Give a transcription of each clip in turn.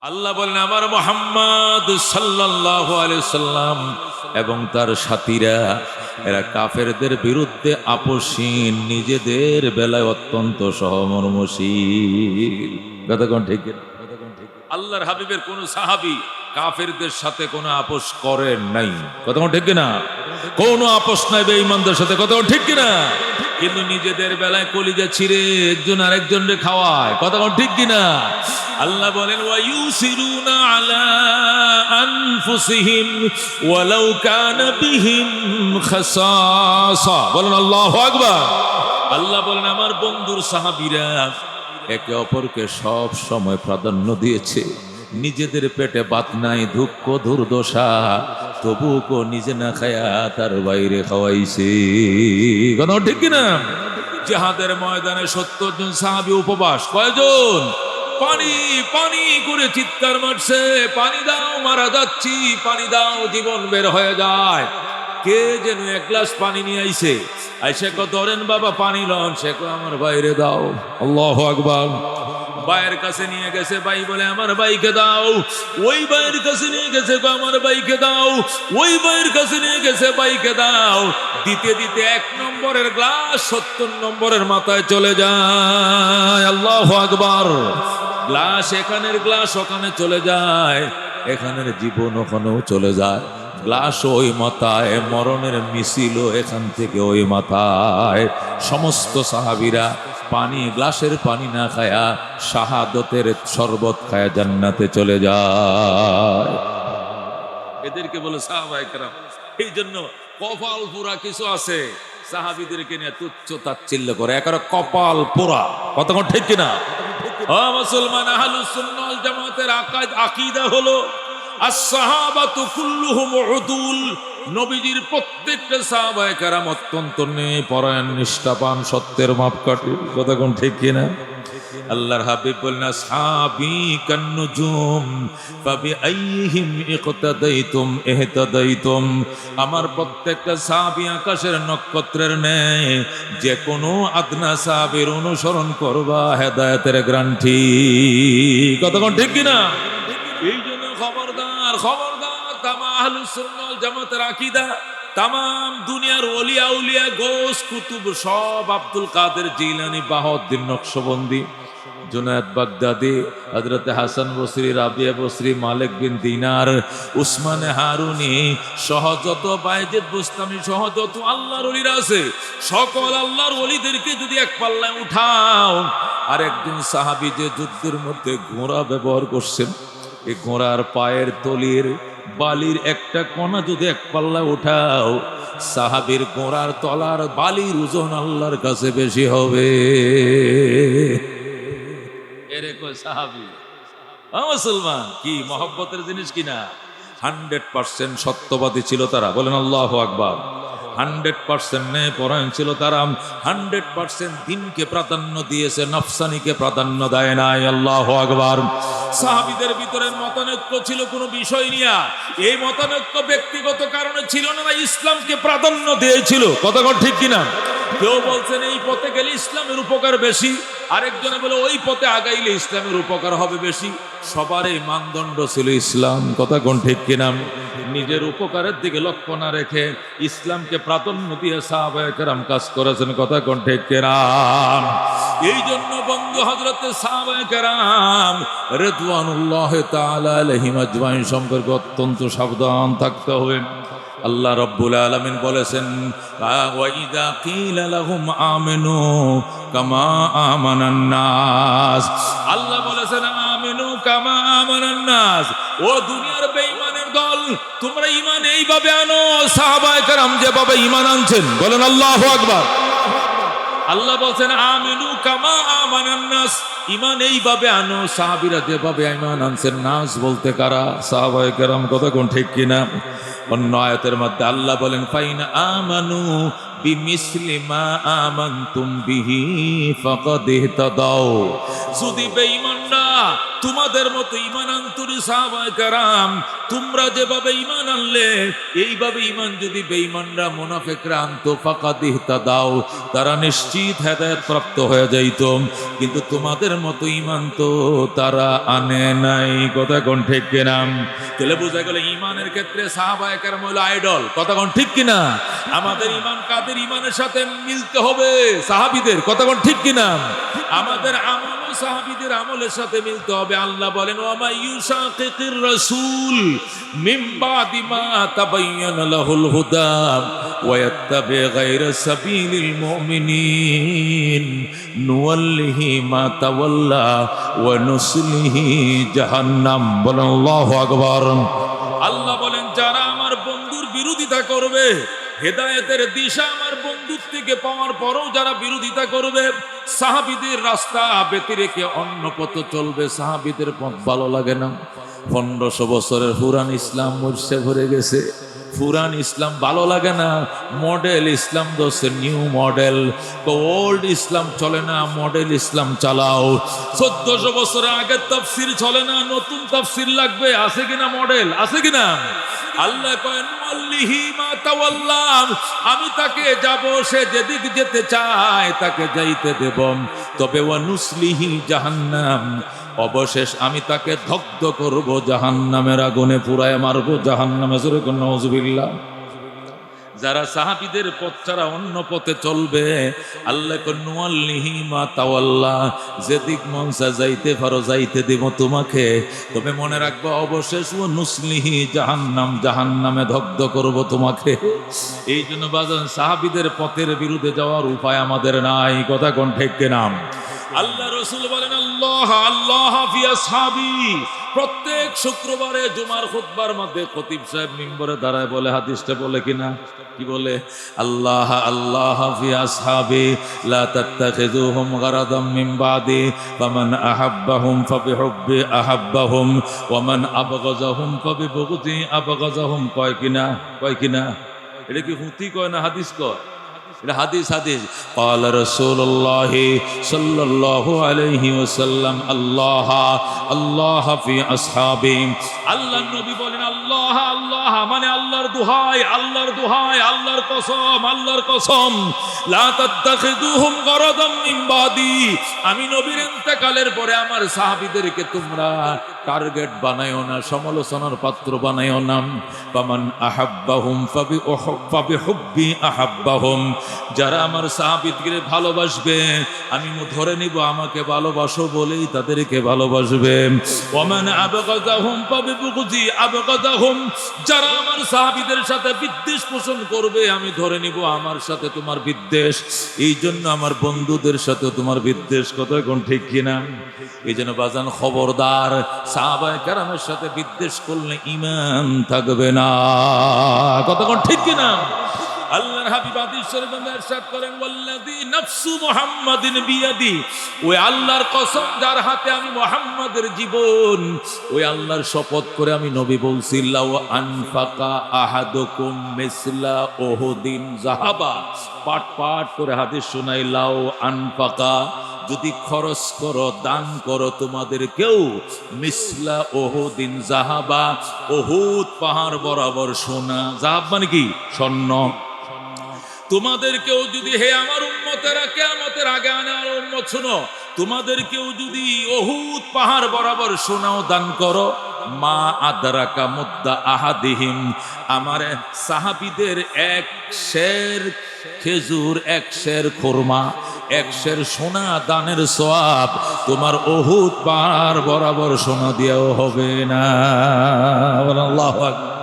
আল্লাহ বলেন আমার মুহাম্মদ সাল্লাল্লাহু আলাইহি সাল্লাম এবং তার সাথীরা এরা কাফেরদের বিরুদ্ধে আপোষহীন, নিজেদের বেলায় অত্যন্ত সহমর্মশীল। কথা কোন ঠিক কিনা? আল্লাহর হাবিবের কোন সাহাবী কাফেরদের সাথে কোনো আপোষ করেন নাই। কথা কোন ঠিক কিনা? কোনো আপোষ নাই বেঈমানদের সাথে। কথা কোন ঠিক কিনা? কিন্তু নিজেদের বেলায় কলিজা ছিঁড়ে একজন আরেকজনকে খাওয়ায়। কথা কোন ঠিক কিনা? আল্লাহ বলেন ওয়ায়ুসিরুনা আলা আনফুসিহিম ওয়ালাউ কানা বিহিম খাসাসা। বলেন আল্লাহু আকবার। আল্লাহ বলেন আমার বন্ধুর সাহাবীরা একে অপরকে সব সময় প্রাধান্য দিয়েছে। নিজেদের পেটে ভাত নাই, দুঃখ দুর্দশা, তবুও নিজে না খায়া তার বাইরে খাওয়াইছে। কথা ঠিক কিনা? জিহাদের ময়দানে 70 জন সাহাবী উপবাস। কয়জন? পানি পানি করে চিৎকার মারছে, পানি দাও, মারা যাচ্ছি, পানি দাও, জীবন বের হয়ে যায়। কে যেন এক গ্লাস পানি নিয়ে আইছে, আইসে কো ধরেন বাবা পানি লন। সে কো আমার বাইরে দাও। আল্লাহু আকবার। ভাইয়ের কাছে নিয়ে গেছে, ভাই বলে আমার ভাইকে দাও। ওই ভাইয়ের কাছে নিয়ে গেছে, আমার ভাইকে দাও। ওই ভাইয়ের কাছে নিয়ে গেছে, ভাইকে দাও। দিতে দিতে 1 নম্বরের গ্লাস 70 নম্বরের মাথায় চলে যায়। আল্লাহু আকবার। গ্লাস এখানের গ্লাস ওখানে চলে যায়, এখানের জীবন ওখানেও চলে যায়। গ্লাস ওই মাথায়, মরণের মিছিল এখান থেকে ওই মাথায়। সমস্ত সাহাবীরা পানি, গ্লাসের পানি না খায়া শাহাদতের শরবত খায়া জান্নাতে চলে যায়। এদেরকে বলে সাহাবায়ে কেরাম। এই জন্য কপাল পোড়া কিছু আছে, সাহাবীদেরকে নিয়ে তুচ্ছ তাচ্ছিল্য করে, একেবারে কপাল পোড়া। কথা ঠিক কিনা? মুসলমান আহলুস সুন্নাহ ওয়াল জামাতের আকীদা হলো as-সাহাবাতু কুল্লুহুম উদুল। নবীজির প্রত্যেকটা সাহাবায়ে কেরাম অত্যন্ত নেপরায়ণ, নিষ্ঠাবান, সত্যের মাপকাঠি। কথা কোন ঠিক কিনা? আল্লাহর হাবিব বলেন আসহাবী কান্নুজুম ফাবিআইহিম ইকতাদাইতুম ইহতাদাইতুম। আমার প্রত্যেকটা সাহাবী আকাশের নক্ষত্রের ন্যায়, যে কোনো আদনা সাহাবীর অনুসরণ করবা হেদায়েতের গ্যারান্টি। কথা কোন ঠিক কিনা? এই জন্য খবরদার খবরদার, তামাম আহলুস সুন্নাহ ওয়াল জামাতের আকীদা, তামাম দুনিয়ার ওলিয়া উলিয়া, গোস কুতুব সব, আব্দুল কাদের জিলানী, বাহাউদ্দিন নকশবন্দি, জুনায়েদ বাগদাদি, হযরত হাসান বসরি, রাবিয়া বসরি, মালিক বিন দিনার, উসমানে হারুনি সহ যত, বাইজিদ বুস্তামি সহ যত আল্লাহর ওলিরা আছে, সকল আল্লাহর ওলিদেরকে যদি এক পাল্লায় উঠাও, আর একজন সাহাবী যে যুদ্ধের মধ্যে ঘোড়া ব্যবহার করছেন, এই ঘোড়ার পায়ের তলির বালির একটা কণা যদি এক পাল্লা উঠাও, সাহাবীর ঘোড়ার তলার বালির ওজন আল্লাহর কাছে বেশি হবে। এরে কই সাহাবী। মুসলমান কি মহব্বতের জিনিস কিনা? 100% সত্যবাদী ছিল তারা। বলেন আল্লাহু আকবার। 100% নেপরায়ণ ছিল তারা। 100% দিনকে প্রাধান্য দিয়েছে, নফসানিকে প্রাধান্য দেয় নাই। আল্লাহু আকবার। সাহাবীদের ভিতরে মতানৈক্য ছিল কোনো বিষয় নিয়ে। এই মতানৈক্য ব্যক্তিগত কারণে ছিল না, ইসলামকে প্রাধান্য দিয়েছিল। কথা ঠিক কিনা? কেউ বলছেন এই পথে গেলে ইসলামের উপকার বেশি, আরেকজনে বলে ওই পথে আগাইলে ইসলামের উপকার হবে বেশি। সবার এই মানদণ্ড ছিল ইসলাম। কথা কোন ঠিক কিনা? নিজের উপকারের দিকে লক্ষ্য না রেখে ইসলামকে প্রাধান্য দিয়ে সাহাবায়ে কেরাম কাজ করেছেন। কথা কোন ঠিক কিনা? এই জন্য বন্ধু হযরত সাহাবায়ে কেরাম রিদওয়ানুল্লাহি তাআলা আলাইহিম আজমাইন সম্পর্কে অত্যন্ত সাবধান থাকতে হবে। আল্লাহ রাব্বুল আলামিন বলেছেন ওয়া ইযা কিলা লাহুম আমিনু কামা আমানান নাস। আল্লাহ বলেছেন আমিনু কামা আমানান নাস। ও দুনিয়ার বেঈমানের দল, তোমরা ঈমান এইভাবে আনো সাহাবায়ে কেরাম যেভাবে ঈমান আনছেন। বলেন আল্লাহু আকবার। আল্লাহ বলেন আমিনু কামা আমানান নাস, ঈমান এইভাবে আনো সাহাবীরা যেভাবে ঈমান আনছেন। নাস বলতে কারা? সাহাবায়ে কেরাম। কথা কোন ঠিক কিনা? অন্য আয়াতের মধ্যে আল্লাহ বলেন ফাইন আমানু বিমিসলি মা আমানতুম বিহি ফাকাদ ইহতাদাও। যদি বেঈমানরা তোমাদের মতো ঈমান আনতুরি সাহাবায়ে কেরাম, তোমরা যেভাবে ঈমান আনলে এইভাবে ঈমান যদি বেঈমানরা মুনাফিকরা আনতো ফাকাদ ইহতাদাও, তারা নিশ্চিত হেদায়েত প্রাপ্ত হয়ে যাইত। কিন্তু তোমাদের মতো ঈমান তো তারা আনে নাই। কথা কোন ঠিক কিনা? তাহলে বোঝা গেল ঈমানের ক্ষেত্রে সাহাবায়ে কেরাম হলো আইডল। কথা কোন ঠিক কিনা? আমাদের ঈমান কাদের ঈমানের সাথে মিলতে হবে? সাহাবীদের। কথা কোন ঠিক কিনা? আমাদের আমল সাহাবীদের আমলের সাথে মিলতে হবে। আল্লাহ বলেন ওয়া মা ইউশাকিকির রাসূল মিন বাদি মা তাবায়্যানা লাহুল হুদা ওয়া ইয়াত্তাবি গায়রা সাবিলিল মুমিনিন নুওয়াল্লিহি মা তাওয়াল্লা ওয়া নুসলিহি জাহান্নাম। বলেন আল্লাহু আকবার। আল্লাহ বলেন যারা আমার বন্ধুর বিরোধিতা করবে, হেদায়েতের দিশা আমার বন্ধুর থেকে পাওয়ার পরও যারা বিরোধিতা করবে, সাহাবীদের রাস্তা বেঁধে রেখে অন্য পথে চলবে, সাহাবীদের পথ ভালো লাগে না। 1500 বছরের পুরান ইসলাম মুছে ভরে গেছে, পুরান ইসলাম ভালো লাগে না, মডেল ইসলাম দোষে নিউ মডেল। তো ওল্ড ইসলাম চলে না, মডেল ইসলাম চালাও। 1400 বছরের আগের তাফসীর চলে না, নতুন তাফসীর লাগবে। আছে কিনা মডেল? আছে কিনা? আল্লাহ কয়েন ওয়াল্লিহি মা তাওয়াল্লা, আমি তাকে যাব, সে যেদিক যেতে চায় তাকে যাইতে দেব। তবে ওয়া নুসলিহি জাহান্নাম, অবশেষ আমি তাকে দগ্ধ করব, জাহান্নামের আগুনে পুড়ায় মারবো। জাহান্নামে জোরে কোন নাউজুবিল্লাহ। যারা সাহাবীদের পথ ছাড়া অন্য পথে চলবে, আল্লাহ কোন ওয়াল্লিহি মা তাওয়াল্লা, যেদিক মন চায় যাইতে পারো, যাইতে দেব তোমাকে। তবে মনে রাখবো অবশেষ ও নুসলিহি জাহান্নাম, জাহান্নামে দগ্ধ করব তোমাকে। এই জন্য বাজান সাহাবীদের পথের বিরুদ্ধে যাওয়ার উপায় আমাদের নাই। কথা কোন ঠিক কিনা? আল্লাহ রাসূল বলেন আল্লাহ আল্লাহ ফি আসহাবি। প্রত্যেক শুক্রবারে জুমার খুতবার মধ্যে খতিব সাহেব মিম্বরে দাঁড়ায় বলে, হাদিসটা বলে কিনা? কি বলে? আল্লাহ আল্লাহ ফি আসহাবি লা তাত্তাখিযুহুম গারাদাম মিন বাদি ফামান আহাব্বাহুম ফাবিহুব্বি আহাব্বাহুম ওয়া মান আবগাযাহুম ফাবিবুগদি আবগাযাহুম। কয় কিনা? কয় কিনা? এটা কি হুতি কয় না হাদিস কয়? এটা হাদিস। হাদিস قال رسول الله صلى الله عليه وسلم আল্লাহ আল্লাহ ফি আসহাবি। আল্লাহর নবী বলেন আল্লাহ আল্লাহ মানে আল্লাহর দোহাই, আল্লাহর দোহাই, আল্লাহর কসম, আল্লাহর কসম, লা তাত্তাখিযুহুম গারাদাম মিন বাদি, আমি নবীর ইন্তেকালের পরে আমার সাহাবীদেরকে তোমরা টার্গেট বানায়ও না, সমালোচনার পাত্র বানায়ও না। ফামান আহাব্বাহুম ফাবিহুব্বি আহাব্বাহুম, যারা আমার সাহাবীদের ভালোবাসবে আমি ধরে নিব আমাকে ভালোবাসো বলেই তাদেরকে ভালোবাসবে। ওয়ামান আবগাযাহুম ফাবিবুগদি আবগাযাহুম, যারা আমার সাহাবীদের সাথে বিদ্বেষ পোষণ করবে আমি ধরে নিব আমার সাথে তোমার বিদ্বেষ। এই জন্য আমার বন্ধুদের সাথে তোমার বিদ্বেষ। কথা কোন ঠিক কিনা? এই জন্য বাজান খবরদার, সাহাবায়ে কেরামের সাথে বিদ্বেষ করলে ঈমান থাকবে না। কথা কোন ঠিক কিনা? আল্লাহর হাবিব হাদিস শরীফে ইরশাদ করেন ওয়াল্লাযী নাফসু মুহাম্মাদিন বিয়াদি, ওই আল্লাহর কসম যার হাতে আমি মুহাম্মাদের জীবন, ওই আল্লাহর শপথ করে আমি নবী বলছি লাউ আনফাকা আহাদুকুম মিসলা উহুদিন যাহাবা। পাঠ পাঠ করে হাদিস শোনাই। লাউ আনফাকা, যদি খরচ করো, দান করো, তোমাদের কেউ মিসলা উহুদিন যাহাবা, উহুদ পাহাড় বরাবর সোনা। যাহাব মানে কি? স্বর্ণ। তোমাদের কেউ যদি, হে আমার উম্মতেরা, কিয়ামতের আগে আনার উম্মত শুনো, তোমাদের কেউ যদি উহুদ পাহাড় বরাবর সোনাও দান করো, মা আদরাকা মুদ্দা আহাদিহিম, আমার সাহাবীদের এক শের খেজুর, এক শের খুরমা, এক শের সোনা দানের সওয়াব তোমার উহুদ পাহাড় বরাবর সোনা দিয়েও হবে না। আল্লাহু আকবার।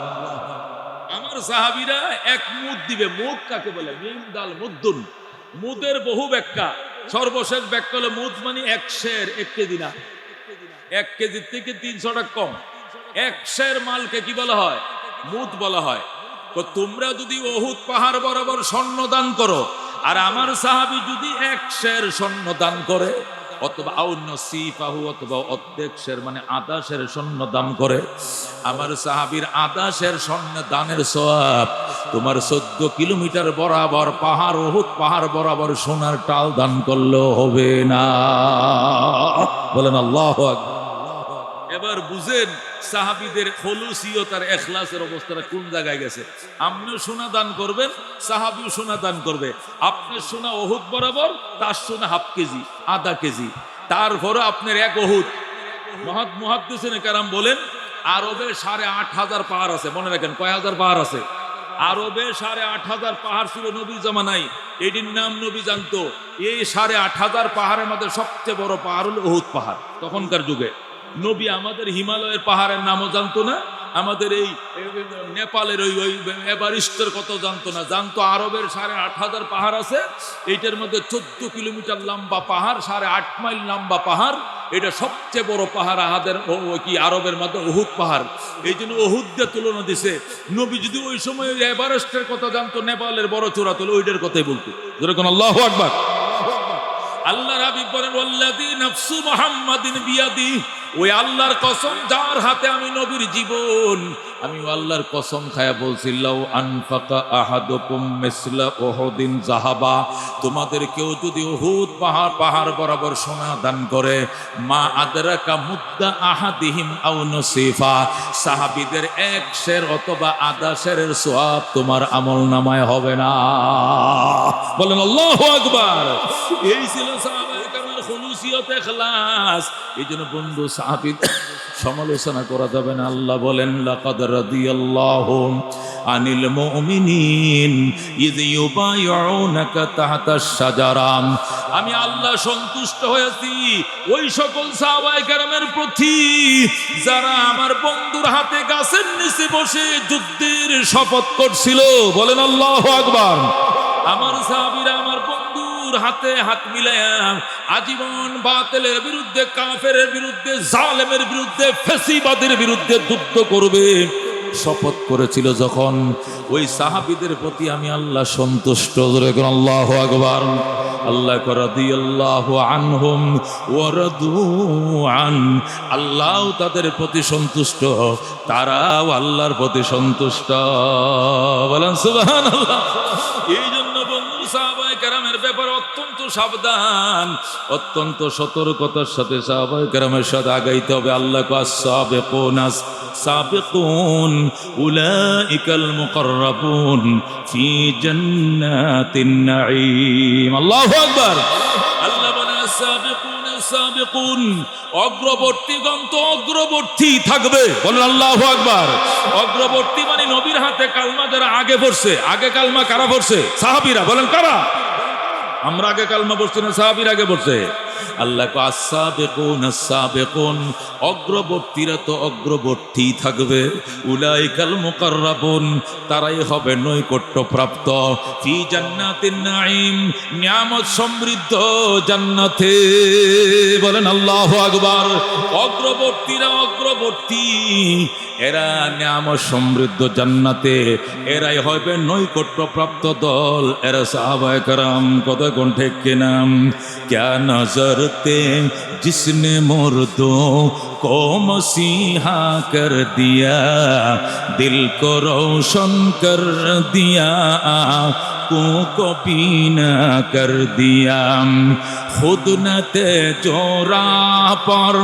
আমার সাহাবীরা এক মুদ দিবে। মুদ কাকে বলে? মিম দাল মুদ্দুন। মুদের বহু ব্যাখ্যা, সর্বশেষ ব্যাখ্যা হলো মুদ মানে এক শের, 1 কেজি না, 1 কেজির থেকে 300 টাকা কম। এক শের মালকে কি বলা হয়? মুদ বলা হয়। তো তোমরা যদি উহুদ পাহাড় বরাবর স্বর্ণ দান করো, আর আমার সাহাবী যদি 1 শের স্বর্ণ দান করে, অথবা আউন্নসিফাহু, অথবা অর্ধেক শের মানে আধা শের স্বর্ণ দান করে, আমার সাহাবীর আধা শের স্বর্ণ দানের সওয়াব তোমার 14 কিলোমিটার বরাবর পাহাড়, উহুদ পাহাড় বরাবর সোনার টাল দান করলেও হবে না। বলেন আল্লাহু আকবার। এবার বুঝেন সাহাবীদের খলুসিয়ত আর ইখলাসের অবস্থাটা কোন জায়গায় গেছে। আপনিও সোনা দান করবেন, সাহাবীও সোনা দান করবে। আপনার সোনা ওহুদ বরাবর, তার সোনা হাফ কেজি, আধা কেজি। তারপরে আপনার এক ওহুদ। মুহাদ্দিসিনে কেরাম বলেন আরবে 8,500 পাহাড় আছে। মনে রাখেন কয় হাজার পাহাড় আছে? আরবে 8,500 পাহাড় ছিল নবীর জামানায়। এটির নাম নবী জানতো। এই 8,500 পাহাড়ের মধ্যে সবচেয়ে বড় পাহাড় হলো উহুদ পাহাড়। তখনকার যুগে নবী আমাদের হিমালয়ের পাহাড়ের নামও জানতো না, আমাদের এই নেপালের ওই এভারেস্টের কত জানতো না। জানতো আরবের 8,500 পাহাড় আছে। এইটার মধ্যে 14 কিলোমিটার লম্বা পাহাড়, 8.5 মাইল লম্বা পাহাড়। এটা সবচেয়ে বড় পাহাড় আরবের মধ্যে উহুদ পাহাড়। এই জন্য উহুদ দিয়ে তুলনা দিছে। নবী যদি ওই সময় এভারেস্টের কথা জানতো, নেপালের বড় চূড়া তুলে ওইটার কথাই বলতো। যেরকম আল্লাহু আকবার। আল্লাহর হাবিব বলেন ওয়াল্লাযী নাফসু মুহাম্মাদিন বিয়াদি, ওই আল্লাহর কসম যার হাতে আমি নবীর জীবন, আমি আল্লাহর কসম খায়া বলছি লাউ আনফাকা আহাদুকুম মিসলা উহুদিন যাহাবা, তোমাদের কেউ যদি উহুদ পাহাড় বরাবর সোনা দান করে, মা আদরাকা মুদ্দা আহাদিহিম আও নসিফা, সাহাবীদের এক শের অথবা আধা শেরের সওয়াব তোমার আমলনামায় হবে না। বলেন আল্লাহু আকবার। এই ছিল সাহাবায়ে কেরামের খুলুসিয়ত ইখলাস। এই জন্য বন্ধু সাহাবীর সমালোচনা করা যাবে না। আল্লাহ বলেন লাকাদ রাদিয়াল্লাহু আনিল মুমিনিন ইয ইউবাইউনাকা তাহতাশ শাজারা, আমি আল্লাহ সন্তুষ্ট হয়েছি ওই সকল সাহাবায়ে কেরামের প্রতি যারা আমার বন্ধুর হাতে গাছের নিচে বসে যুদ্ধের শপথ করছিল। বলেন আল্লাহু আকবার। আমার সাহাবীরা আমার বন্ধুর হাতে হাত মিলায়া আজীবন বাতিলের বিরুদ্ধে, কাফেরের বিরুদ্ধে, জালেমের বিরুদ্ধে, ফ্যাসিবাদের বিরুদ্ধে যুদ্ধ করবে শপথ করেছিল। যখন ওই সাহাবীদের প্রতি আমি আল্লাহ সন্তুষ্ট। আল্লাহু আকবার। আল্লাহ রাদিয়াল্লাহু আনহুম ওয়া রাদু আন, আল্লাহ তাদের প্রতি সন্তুষ্ট, তারাও আল্লাহর প্রতি সন্তুষ্ট। বলেন সুবহানাল্লাহ। এই জন্য বন্ধু সাহাবায়ে কেরামের ব্যাপারে অত্যন্ত সাবধান, অত্যন্ত সতর্কতার সাথে সাহাবায়ে কেরামের সাথে আগাইতে হবে। আল্লাহ সাবিকুন সাবিকুন উলাইকাল মুকাররাবুন ফি জান্নাতিন নাঈম। আল্লাহু আকবার। আল্লাহ বলেন সাবিকুন সাবিকুন, অগ্রবর্তীগণ তো অগ্রবর্তী থাকবে। বলেন আল্লাহু আকবার। অগ্রবর্তী মানে নবীর হাতে কালমা যারা আগে পড়ছে। আগে কালমা কারা পড়ছে? সাহাবীরা। বলেন কারা? আমরা আগে কালমা পড়ছি না সাহাবীরা আগে পড়ছে? আল্লাহ কো আস-সাবিকুন আস-সাবিকুন, অগ্রবর্তীরা তো অগ্রবর্তী থাকবে। উলাইকাল মুকাররাবুন, তারাই হবে নৈকট্য প্রাপ্ত। ফি জান্নাতিন নাঈম, নিয়ামত সমৃদ্ধ জান্নাতে। বলেন আল্লাহু আকবার। অগ্রবর্তীরা অগ্রবর্তী, এরা নিয়ামত সমৃদ্ধ জান্নাতে, এরাই হবে নৈকট্য প্রাপ্ত দল। এরা সাহাবায়ে কেরাম। কথা কোন ঠিক কিনা? क्या नजरते जिसने मुर्दों को मसीहा कर दिया, दिल को रोशन कर दिया, आँखों को पीना कर दिया, खुद न थे जो राह पर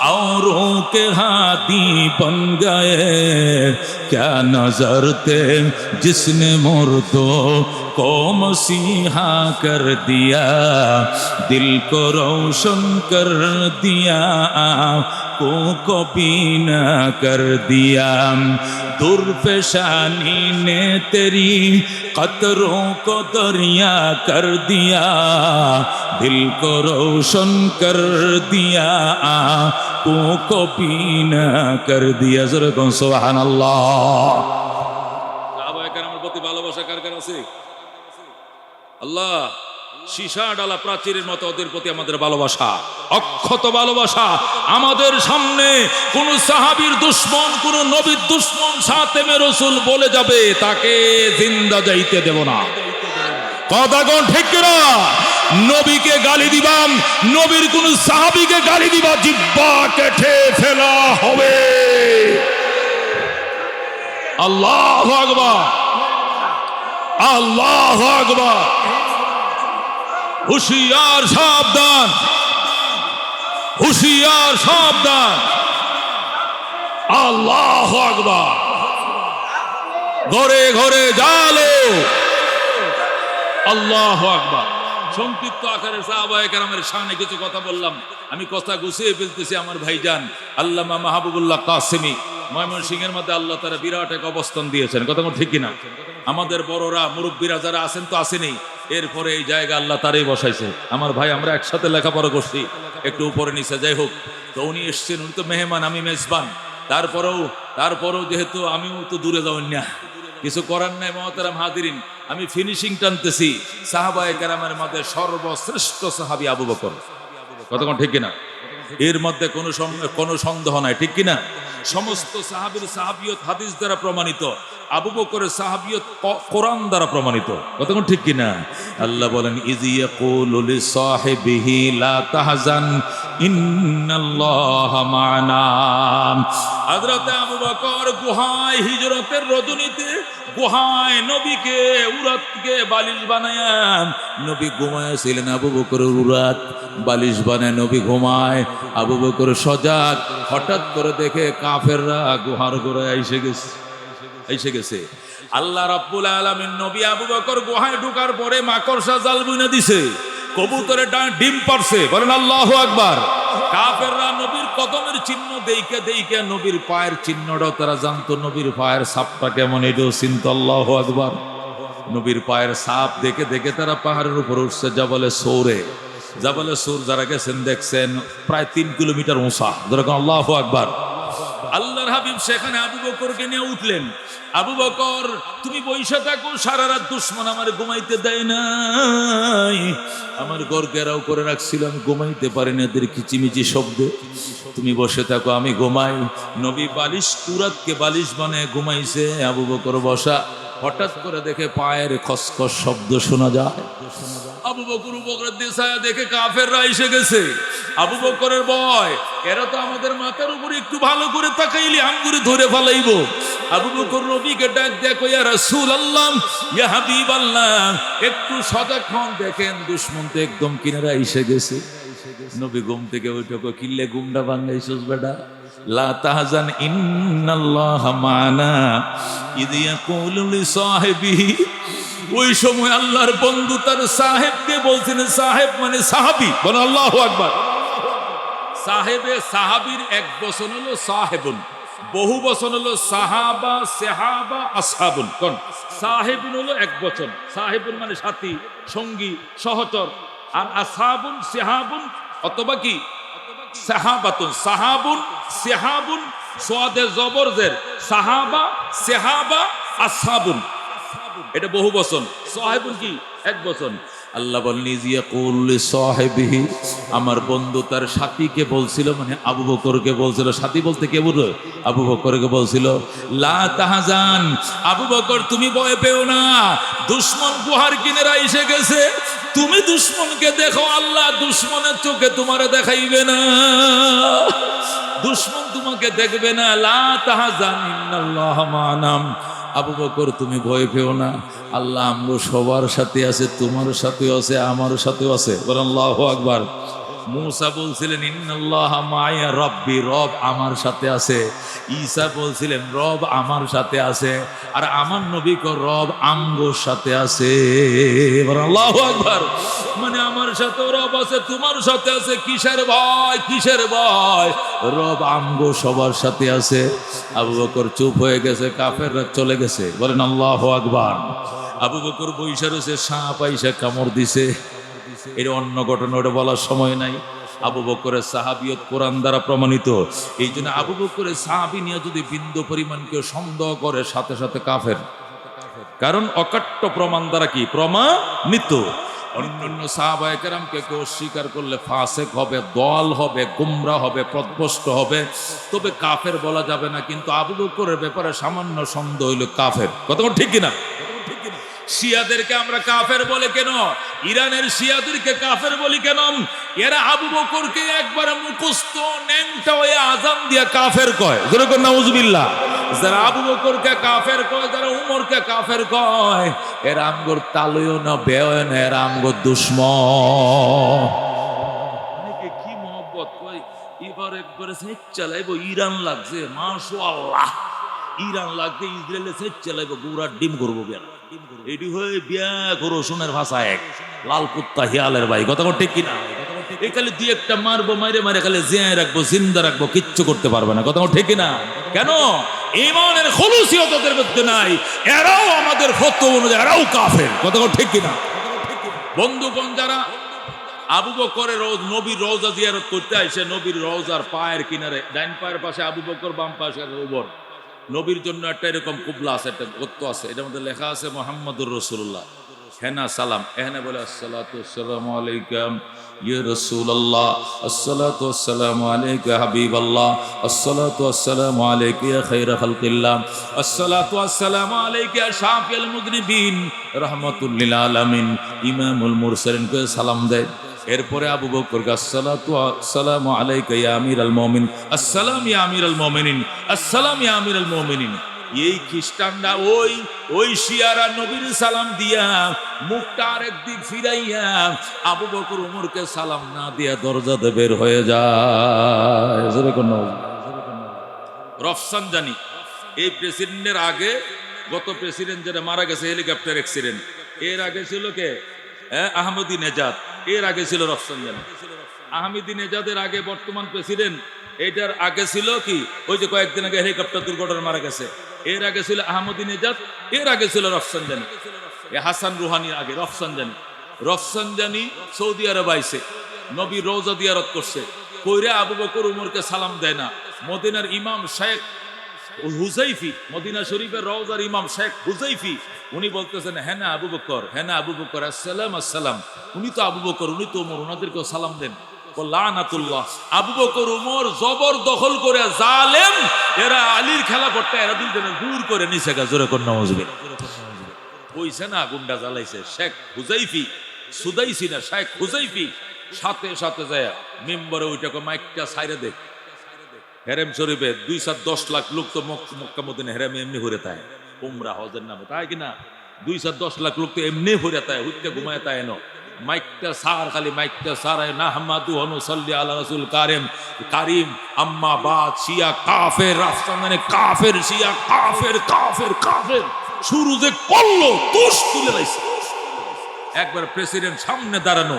औरों के हाथी बन गए। क्या नजर थे जिसने मुर्दों को मसीहा कर दिया, दिल को रोशन कर दिया, आँखों को पीना कर दिया। दुर्पेशानी ने तेरी कतरों को दरिया कर दिया, दिल को रोशन कर दिया, आँखों को पीना कर दिया। ज़रा सुभान अल्लाह। साहबाए केरामेर प्रति ভালোবাসা কার কার আছে? আল্লাহ। সীসা ডালা প্রাচীরের মতো ওদের প্রতি আমাদের ভালোবাসা, অক্ষত ভালোবাসা। আমাদের সামনে কোন সাহাবীর দুশমন, কোন নবীর দুশমন সাতেমে রাসূল বলে যাবে, তাকে জিন্দা যাইতে দেব না। কথা কোন ঠিক কিনা? নবীকে গালি দিবাম, নবীর কোন সাহাবীকে গালি দিবা, জিহ্বা কেটে ফেলা হবে। আল্লাহু আকবার। আল্লাহু আকবার। হুশিয়ার সাবধান, হুশিয়ার সাবধান। আল্লাহু আকবার। ঘরে ঘরে জালো, আল্লাহু আকবার। সংক্ষিপ্ত আকারে সাহাবায়ে কেরামের শানে কিছু কথা বললাম। আমি কথা গুছিয়ে ফেলতেছি। আমার ভাইজান আল্লামা মাহবুবুল্লাহ কাসেমি ময়মনসিংহের মধ্যে আল্লাহ তারা বিরাট এক অবস্থান দিয়েছেন, কথা ঠিক কিনা? আমাদের বড়রা মুরব্বীরা যারা আছেন তো আসেনি, এরপরে এই জায়গা আল্লাহ তারাই বসাইছে। আমার ভাই আমরা একসাথে লেখাপড়া করছি, একটু উপরে নিচে যাই হোক। তো উনি এসছেন, উনি তো মেহমান, আমি মেজবান। তারপরেও যেহেতু আমিও তো দূরে যাবেন না, কিছু করার নাই। মহতারাম হাজিরিন, আমি ফিনিশিং টানতেছি। সাহাবায়ে কেরামের মধ্যে সর্বশ্রেষ্ঠ সাহাবী আবু বকর, কতক্ষণ ঠিক কিনা? এর মধ্যে কোনো সন্দেহ নাই, ঠিক কিনা? সমস্ত সাহাবীর সাহাবিয়ত হাদিস দ্বারা প্রমাণিত, আবু বকরের সাহাবিয়ত কোরআন দ্বারা প্রমাণিত, কতক্ষণ ঠিক কিনা? আল্লাহ বলেন ইয ইয়াকুলু লিসাহিবিহি লা তাহজান ইন্নাল্লাহা মা'না। হযরত আবু বকর গুহায় হিজরতের রজনীতে গুহায় নবীকে উরাতকে বালিশ বানায়া নবী ঘুমায়াছিলেন। আবু বকর উরাত বালিশ বানায় নবী ঘুমায়, আবু বকর সজাগ। হঠাৎ করে দেখে কাফেররা গুহার গোড়ায় এসে গেছে। আল্লাহ রাব্বুল আলামিন নবী আবু বকর গুহায় ঢোকার পরে মাকড়সা জাল বুনে দিছে, কবুতরে ডিম পারছে, বলেন আল্লাহু আকবার। কাফেররা নবীর কদমের চিহ্ন দেইকে নবীর পায়ের চিহ্নটাও তারা জানতো, নবীর পায়ের ছাপটা কেমন এটাও চিনতো, আল্লাহু আকবার। নবীর পায়ের ছাপ দেখে তারা পাহাড়ের উপর উঠছে, জাবালে সৌর যারা গেছেন দেখছেন প্রায় 3 কিলোমিটার উঁচা, যেরকম আল্লাহু আকবার। আল্লাহর হাবিব সেখানে আবু বকরকে নিয়ে উঠলেন। আবু বকর তুমি বইসা থাকো, সারা রাত দুশমন আমার ঘুমাইতে দেয় নাই, আমার ঘর ঘেরাও করে রাখছিল, আমি ঘুমাইতে পারি না এদের কিচিমিচি শব্দে, তুমি বসে থাকো আমি ঘুমাই। নবী বালিশ কুরাতকে বালিশ বানিয়ে ঘুমাইছে, আবু বকর বসা। হঠাৎ করে দেখে পায়ের খসখস শব্দ শোনা যায়। আবু বকর উপরের দিকে দেখে কাফেররা এসে গেছে। আবু বকরের ভয়, এরা তো আমাদের মাথার উপরে একটু ভালো করে তাকাইলে আঙ্গুরে ধরে ফেলাইব। আবু বকর নবীকে ডাক দেখো, ইয়া রাসূলুল্লাহ, ইয়া হাবিবাল্লাহ, একটু সজাগ হন, দেখেন দুশমন তো একদম কিনারা এসে গেছে। নবী ঘুম থেকে উঠে কই, কিল্লে ঘুমটা ভাঙাইছস বেটা? লা তাহজান ইন্নাল্লাহা মা'না ইয ইয়াকুলু লিসাহিবিহি। ওই সময় আল্লাহর বন্ধু তার সাহেবকে বলছেন, সাহেব মানে সাহাবী, বলেন আল্লাহু আকবার। সাহাবীর এক বচন হলো সাহেবুন, বহু বচন হলো সাহাবা, সাহাবা, আসহাবুন। কোন সাহেবুন হলো এক বচন, সাহেবুন মানে সাথী, সঙ্গী, সহচর। আর আসহাবুন, সাহাবুন অথবা কি সাহাবাতুন, সাহাবুন, সাহাবুন, সোয়াদে জবরজের, সাহাবা, সাহাবা, আসহাবুন, এটা বহু বচন। সাহেবুন কি এক বচন। আল্লাহ বলেন ইয ইয়াকুলু লিসাহিবিহি, আমার বন্ধু তার সাথীকে বলছিল, মানে আবু বকরকে বলছিল। সাথী বলতে কে বলল? আবু বকরকে বলছিল, লা তাহজান, আবু বকর তুমি ভয় পেও না, দুশমন গুহার কিনারা এসে গেছে, তুমি দুশমনকে দেখো, আল্লাহ দুশমনের চোখে তোমারে দেখাইবে না, দুশমন তোমাকে দেখবে না। লা তাহজান ইন্নাল্লাহা মা'না। আবু বকর তুমি ভয় পেও না, আল্লাহ আমরা সবার সাথে আছে, তোমার সাথেও আছে, আমার সাথেও আছে, বলেন আল্লাহু আকবার। মূসা বলছিলেন ইন্নাল্লাহা মা'ইয়া রাব্বি, রব আমার সাথে আছে। ঈসা বলছিলেন রব আমার সাথে আছে। আর আমার নবী কো রব আমগোর সাথে আছে, বলেন আল্লাহু আকবার। মানে আমার সাথে রব আছে, তোমার সাথে আছে, কিসের ভয়, কিসের ভয়? রব আমগো সবার সাথে আছে। আবু বকর চুপ হয়ে গেছে, কাফেররা চলে গেছে, বলেন আল্লাহু আকবার। আবু বকর বইসা রয়েছে, সাপ আইসা কামড় দিছে। এর অন্য ঘটনা ওটা বলার সময় নাই। আবু বকরের সাহাবিয়ত কোরআন দ্বারা প্রমাণিত। এই জন্য আবু বকরের সাহাবি নিয়ে যদি বিন্দু পরিমাণ কেউ সন্দেহ করে, সাথে সাথে কাফের, কারণ অকাট্য প্রমাণ দ্বারা কি প্রমাণিত। অন্যান্য সাহাবায়ে কেরামকে কেউ অস্বীকার করলে ফাসেক হবে, দল হবে, গুমরা হবে, পথভ্রষ্ট হবে, তবে কাফের বলা যাবে না। কিন্তু আবু বকরের ব্যাপারে সামান্য সন্দেহ হইল কাফের, কতক্ষণ ঠিক কিনা? শিয়াদেরকে আমরা কাফের বলে কেন? ইরানের শিয়াদেরকে কাফের বলি কেন? এরা আবু বকরকে একবার মুখস্থ ন্যাংটা হয়ে আজান দিয়া কাফের কয়, যেরকম নাউজুবিল্লাহ। যারা আবু বকরকে কাফের কয়, যারা উমরকে কাফের কয়, এরা আমগোর তালুয় না বেয় না, এরা আমগোর দুশমন। অনেকে কি মহব্বত কয়, এবার একবারে সেচ চালাইবো, ইরান লাগছে মাশাআল্লাহ, ইরান লাগছে ইসরায়েলে সেচ চালাইবো, গুড়ার ডিম করবো বিয়া, এটি হয়ে বিয়া করো সোনের ভাষা এক লাল কুত্তা হিয়ালের ভাই, কথা ঠিক কিনা? এই খালি দুই একটা মারবো, মাইরে মারে খালি জিয়ায় রাখবো, জিন্দা রাখবো, কিচ্ছু করতে পারবে না, কথা ঠিক কিনা? কেন? ঈমানের খুলুসিয়ত ওদের মধ্যে নাই, এরাও আমাদের ফতোয়া অনুযায়ী এরাও কাফের, কথা ঠিক কিনা? বন্ধুগণ, যারা আবু বকরের রোজ নবীর রওজা জিয়ারত করতে আসে, নবীর রওজার পায়ের কিনারে ডাইন পায়ের পাশে আবু বকর, বাম পাশে ওমর, নবীর জন্য একটা এরকম কুবলা আছে, একটা গর্ত আছে, এটার মধ্যে লেখা আছে মুহাম্মদুর রাসূলুল্লাহ, হেনা সালাম, এখানে বলে আসসালাতু ওয়াসসালামু আলাইকুম ইয়া রাসূলুল্লাহ, আসসালাতু ওয়াসসালামু আলাইকা হাবিবাল্লাহ, আসসালাতু ওয়াসসালামু আলাইকা ইয়া খায়রা খালকিল্লাহ, আসসালাতু ওয়াসসালামু আলাইকা ইয়া শাফিউল মুযনিবিন রাহমাতুল লিল আলামিন, ইমামুল মুরসালিন কে সালাম দেয়। এরপরে আবু বকর আসসালাতু আসসালামু আলাইকা ইয়া আমিরাল মুমিনিন, আসসালাম ইয়া আমিরাল মুমিনিন, আসসালাম ইয়া আমিরাল মুমিনিন। এই খ্রিস্টানরা ওই শিয়ারা নবীর সালাম দিয়া মুখটা আরেক দিক ফিরাইয়া আবু বকর ওমরকে সালাম না দিয়া দরজাতে বের হয়ে যায়। রফসানজানি এই প্রেসিডেন্টের আগে, গত প্রেসিডেন্ট যেটা মারা গেছে হেলিকপ্টার অ্যাক্সিডেন্ট, এর আগে ছিল কে? আহমদি নেজাদ, এর আগে ছিল রফসানজানি। আহমদি নেজাদের আগে বর্তমান প্রেসিডেন্ট, এটার আগে ছিল কি ওই যে কয়েকদিন আগে হেলিকপ্টার দুর্ঘটনা মারা গেছে, এর আগে ছিল আহমদি নেজাদ, এর আগে ছিল রফসানজানি। হাসান রুহানির আগে রফসানজানি সৌদি আরব আইছে, নবীর রওজা জিয়ারত করছে, কইরা আবু বকর উমরকে সালাম দেয় না। মদিনার ইমাম শেখ হুজাইফি, মদিনা শরীফের রওজার ইমাম শেখ হুজাইফি, উনি বলতেছেন হ্যাঁ না আবু বকর, হ্যাঁ না আবু বকর, আসসালাম আসসালাম, উনি তো আবু বকর, উনি তো ওমর, ওনাদেরকেও সালাম দেন। লানাতুল্লাহ, আবু বকর উমর জবর দখল করে জালেম, এরা আলীর খেলা করতে, এরা দুইজনে দূর করে নিচে গা, জোরে কোন নওয়াজবে কইছে না, গুন্ডা জ্বালাইছে। শেখ হুজাইফি, সুদাইসি না, শেখ হুজাইফি সাথে সাথে যায় মিম্বরে ওইটাকে মাইকটা ছাইরে দেখ। হেরেম শরীফে 2-10 লাখ লোক তো মক্কা মদিনা হেরেম এমনি হরে তাই, উমরা হজের নামে তাই কিনা, 2-10 লাখ লোক তো এমনি হরে তাই, হুইতে ঘুমায় তাই এনো মাইকটা সার, খালি মাইকটা সারায় না হামাদু হনু সাল্লি আলা রাসূল কারিম আম্মা বাদ, শিয়া কাফের, রাফসানজানি কাফের, শিয়া কাফের কাফের কাফের, শুরু যে করলো তুষ তুলে লাইছে। একবার প্রেসিডেন্ট সামনে দাঁড়ানো,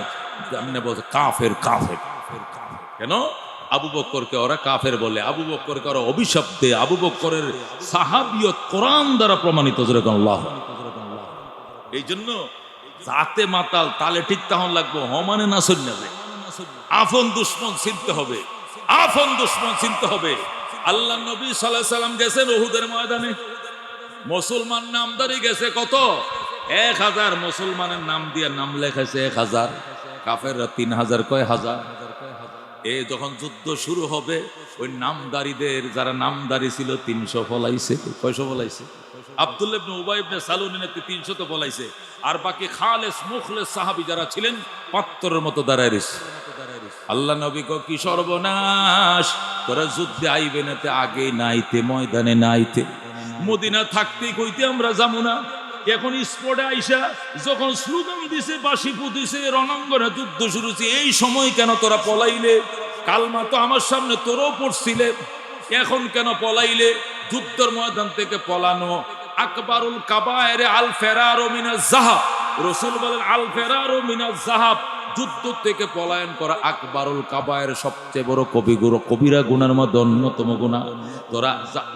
সামনে বলছে কাফের কাফের। কেন? আবু বকরকে ওরা কাফের বলে, আবু বকরকে ওরা অভিশাপ দেয়, আবু বকরের সাহাবিয়ত কোরআন দ্বারা প্রমাণিত। আল্লাহ, এই জন্য জাতে মাতাল তালে ঠিক তখন লাগবো, হমানে না সন্না যায়, আফন দুশ্মন চিনতে হবে, আফন দুশ্মন চিনতে হবে। আল্লাহ নবী সাল্লাল্লাহু আলাইহি সাল্লাম গেছেন উহুদের ময়দানে, মুসলমান নামদারি গেছে কত? 1000 মুসলমানের নাম দিয়ে নাম লেখাইছে 1000, কাফেররা 3000, কয় হাজার। এ যখন যুদ্ধ শুরু হবে, ওই নামদারিদের যারা নামদারি ছিল 300 পলাইছে। কয়শো পলাইছে? আব্দুল্লাহ ইবনে উবাই ইবনে সালুল নেতে 300 তো পলাইছে, আর বাকি খালেস মুখলেস সাহাবী যারা ছিলেন পাত্তরের মতো দাঁড়ায় রইছে। আল্লাহ নবী কো কি সর্বনাশ, তোরা যুদ্ধে আইবে নাতে আগে নাইতে, ময়দানে নাইতে, মদিনা থাকতেই কইতে আমরা যাবো না। এখন স্পটে আইসা যখন স্লোগান দিছে, বাঁশি পুতিছে, রণাঙ্গনে যুদ্ধ শুরু হয়েছে, এই সময় কেন তোরা পলাইলে? কালমা তো আমার সামনে তোরও পড়ছিলে, এখন কেন পলাইলে? যুদ্ধের ময়দান থেকে পলানো আকবারুল কাবায়ের আল ফেরারু মিনাজ যাহাব, রাসূল বলেন আল ফেরারু মিনাজ যাহাব, যুদ্ধ থেকে পলায়ন করা আকবারুল কাবায়ের সবচেয়ে বড় কবিরা গুনার মধ্যে অন্যতম গুনাহ। তোরা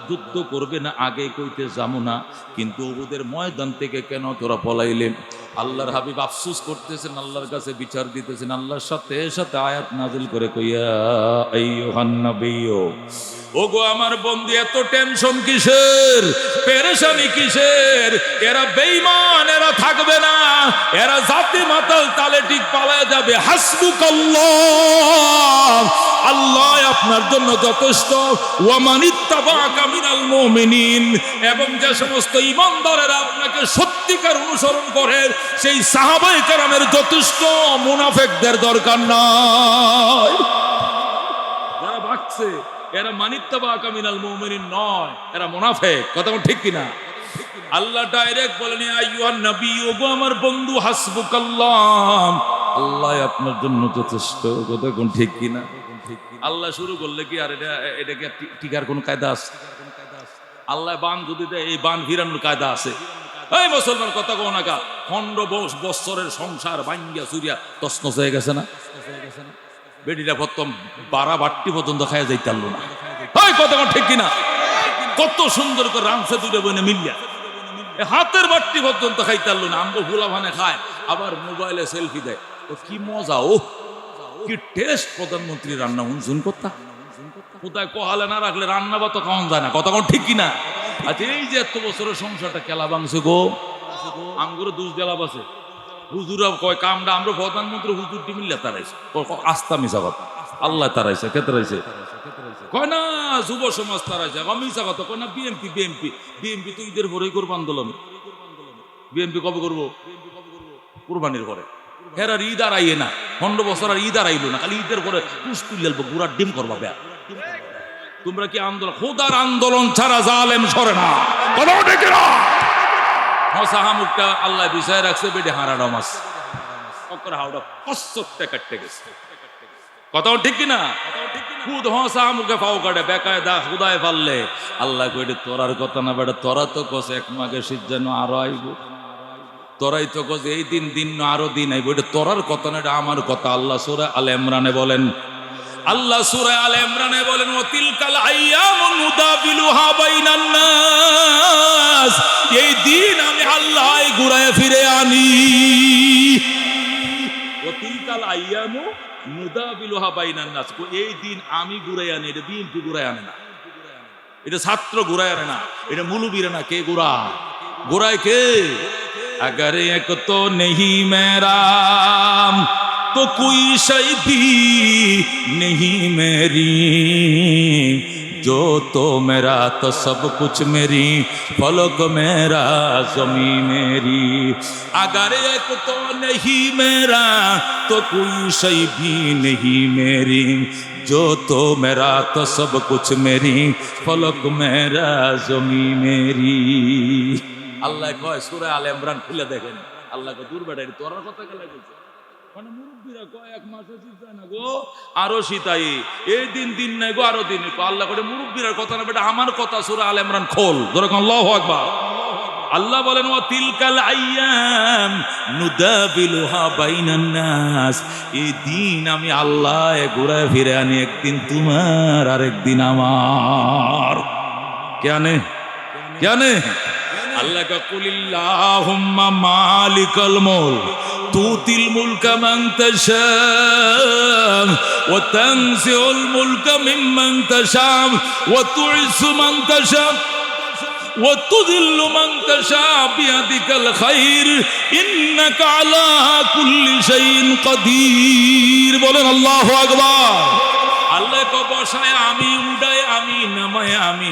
যুদ্ধ করবে না আগে কইতে যাবো না, কিন্তু উহুদের ময়দান থেকে কেন তোরা পলাইলেন? আল্লাহর হাবিব আফসোস করতেছেন, আল্লাহর কাছে বিচার দিতেছেন। আল্লাহর সাথে সাথে আয়াত নাজিল করে কইয়া আইয়ুহান নাবিয়্যু, ওগো আমার বন্ধু, এত টেনশন কিসের, পেরেশানি কিসের? এরা বেঈমান, এরা থাকবে না, এরা জাতি মাতাল তালে ঠিক পালায় যাবে। হাসবুকাল্লাহ, আল্লাহ আপনার জন্য যথেষ্ট। ওয়া মানিত্তাবা'আকা মিনাল মুমিনিন, এবং যে সমস্ত ঈমানদারেরা আপনাকে সত্যিকার অনুসরণ করে সেই সাহাবায়ে কেরামের যথেষ্ট, মুনাফিকদের দরকার নাই। যারা ভাগছে এরা মানিত্তাবা'আকা মিনাল মুমিনিন নয়, এরা মুনাফিক। কথা ঠিক কিনা? আল্লাহ ডাইরেক্ট বলেন আইয়ুহান নবী, ওগো আমার বন্ধু, হাসবুকাল্লাহ, আল্লাহ আপনার জন্য যথেষ্ট। কথা কোন ঠিক কিনা? আল্লাহ শুরু করলে কি আর এটাকে টিকার কোন কায়দা আছে? আল্লাহ বান যদি দেয়, এই বান ফিরানোর কায়দা আছে? এই মুসলমান কথা কও না কা, 15 বছরের সংসার ভাঙ্গিয়া চুরিয়া তছনছ হয়ে গেছে না? বেডিটা প্রথম বাড়া বাট্টি পর্যন্ত খাইয়া যাইতে পারলো না। এই কথা ঠিক কিনা? কত সুন্দর করে রামসে দুটো বইনে মিলিয়া হাতের বাট্টি পর্যন্ত খাইতে পারলো না। আমগো ভোলা ভানে খায়, আবার মোবাইলে সেলফি দেয়। ও কি মজা, ও কি টেস্ট প্রধানমন্ত্রী রান্না শুন করতা। কোথায় কহালে না রাখলে রান্না বা তো খাওয়ান যায় না। কথা ঠিক কিনা? আচ্ছা, এই যে এত বছরের সংসারটা কেলা ভাঙছে গো, আমগুলো দুষ গেলাপ আছে। হুজুরা কয় কামটা আমরা প্রধানমন্ত্রী হুজুর মিললে তারাইছে, আস্থা মিশা কথা। আল্লাহ তারাইছে, কে তারাইছে? কয় না যুব সমাজ তারাইছে, মিশা কথা। কয় না বিএনপি বিএনপি বিএনপি তো ঈদের পরেই করবো আন্দোলন। বিএনপি কবে করবো? কুরবানির পরে। হেরার ঈদ আর আইয়ে না, 15 বছর আর ঈদ আর আইলো না, খালি ঈদের পরে কুস্তি লেলবো, গুড়ার ডিম করবা। ব্যা তোমরা কি আন্দোলন, খোদার আন্দোলন ছাড়া জালেম সরে না। কথা ঠিক না? মশাহা মুখটা আল্লাহ বিষয় রাখছে, বেডে হারাডা মাছ হাওড়া কষ্টে কাটতে গেছে। কথাও ঠিক কিনা? খুদ হসা মুখে পাও কাটে বেকায়দা খুদায় পারলে আল্লাহ কইলে তোরার কথা না বেটা, তোরা তো কস এক মাঘে শীত যেন আরো আইব, তোরাই তো কস এই দিন দিন আরো দিন আইব। এটা তোরার কথা না, এটা আমার কথা। আল্লাহ সূরা আলে ইমরানে বলেন, আল্লাহ সূরা আলে ইমরানে বলেন, ওয়া তিলকাল আইয়ামু নুদাবিলুহা বাইনান নাস, এই দিন আমি আল্লাহ ঘুরায় ফিরে আনি। ওয়া তিলকাল আইয়ামু নুদাবিলুহা বাইনান নাস, এই দিন আমি ঘুরাই আনি। এটা বিএনপি ঘুরাই আনে না, এটা ছাত্র ঘুরাই আনে না, এটা মুলুবিরে না। কে ঘুরায় কে? अगर एक तो नहीं मेरा तो कोई शय भी नहीं मेरी, जो तो मेरा तो सब कुछ मेरी, फलक मेरा ज़मी मेरी। अगर एक तो नहीं मेरा तो कोई शय भी नहीं मेरी, जो तो मेरा तो सब कुछ मेरी, फलक मेरा ज़मी मेरी। আল্লাহ কয় সূরা আলে ইমরান খুলে দেখেন, আল্লাহ কয় দূর বেটা তোরার কথা গেলে বলছে। মানে মুরব্বীরা কয় এক মাসে শীত যায় না গো, আরো শীতাই, এই দিন দিন নাই গো, আরো দিন। আল্লাহ কয় মুরব্বীর কথা না বেটা, আমার কথা। সূরা আলে ইমরান খোল, ধরে কোন আল্লাহু আকবার। আল্লাহ বলেন, ওয়া তিলকাল আইয়াম নুদাবিলুহা বাইনান নাস, এই দিন আমি আল্লাহ ঘুরায় ফিরে আনি, একদিন তোমার আর একদিন আমার। কেন কেন? আল্লাহ কা কুলিল্লাহুম্মা মালিকাল মুলক তুতিল মুলকা মান তাশা ওয়া তানজিউল মুলকা মিম্মান তাশা ওয়া তুইজ্জু মান তাশা ওয়া তুযিল্লু মান তাশা বিয়াদিকাল খায়র ইন্নাকা আলা কুল্লি শাইইন কাদির। বলেন আল্লাহু আকবার। আল্লাহ কে বসায় আমি, উড়ায় আমি, নামায় আমি,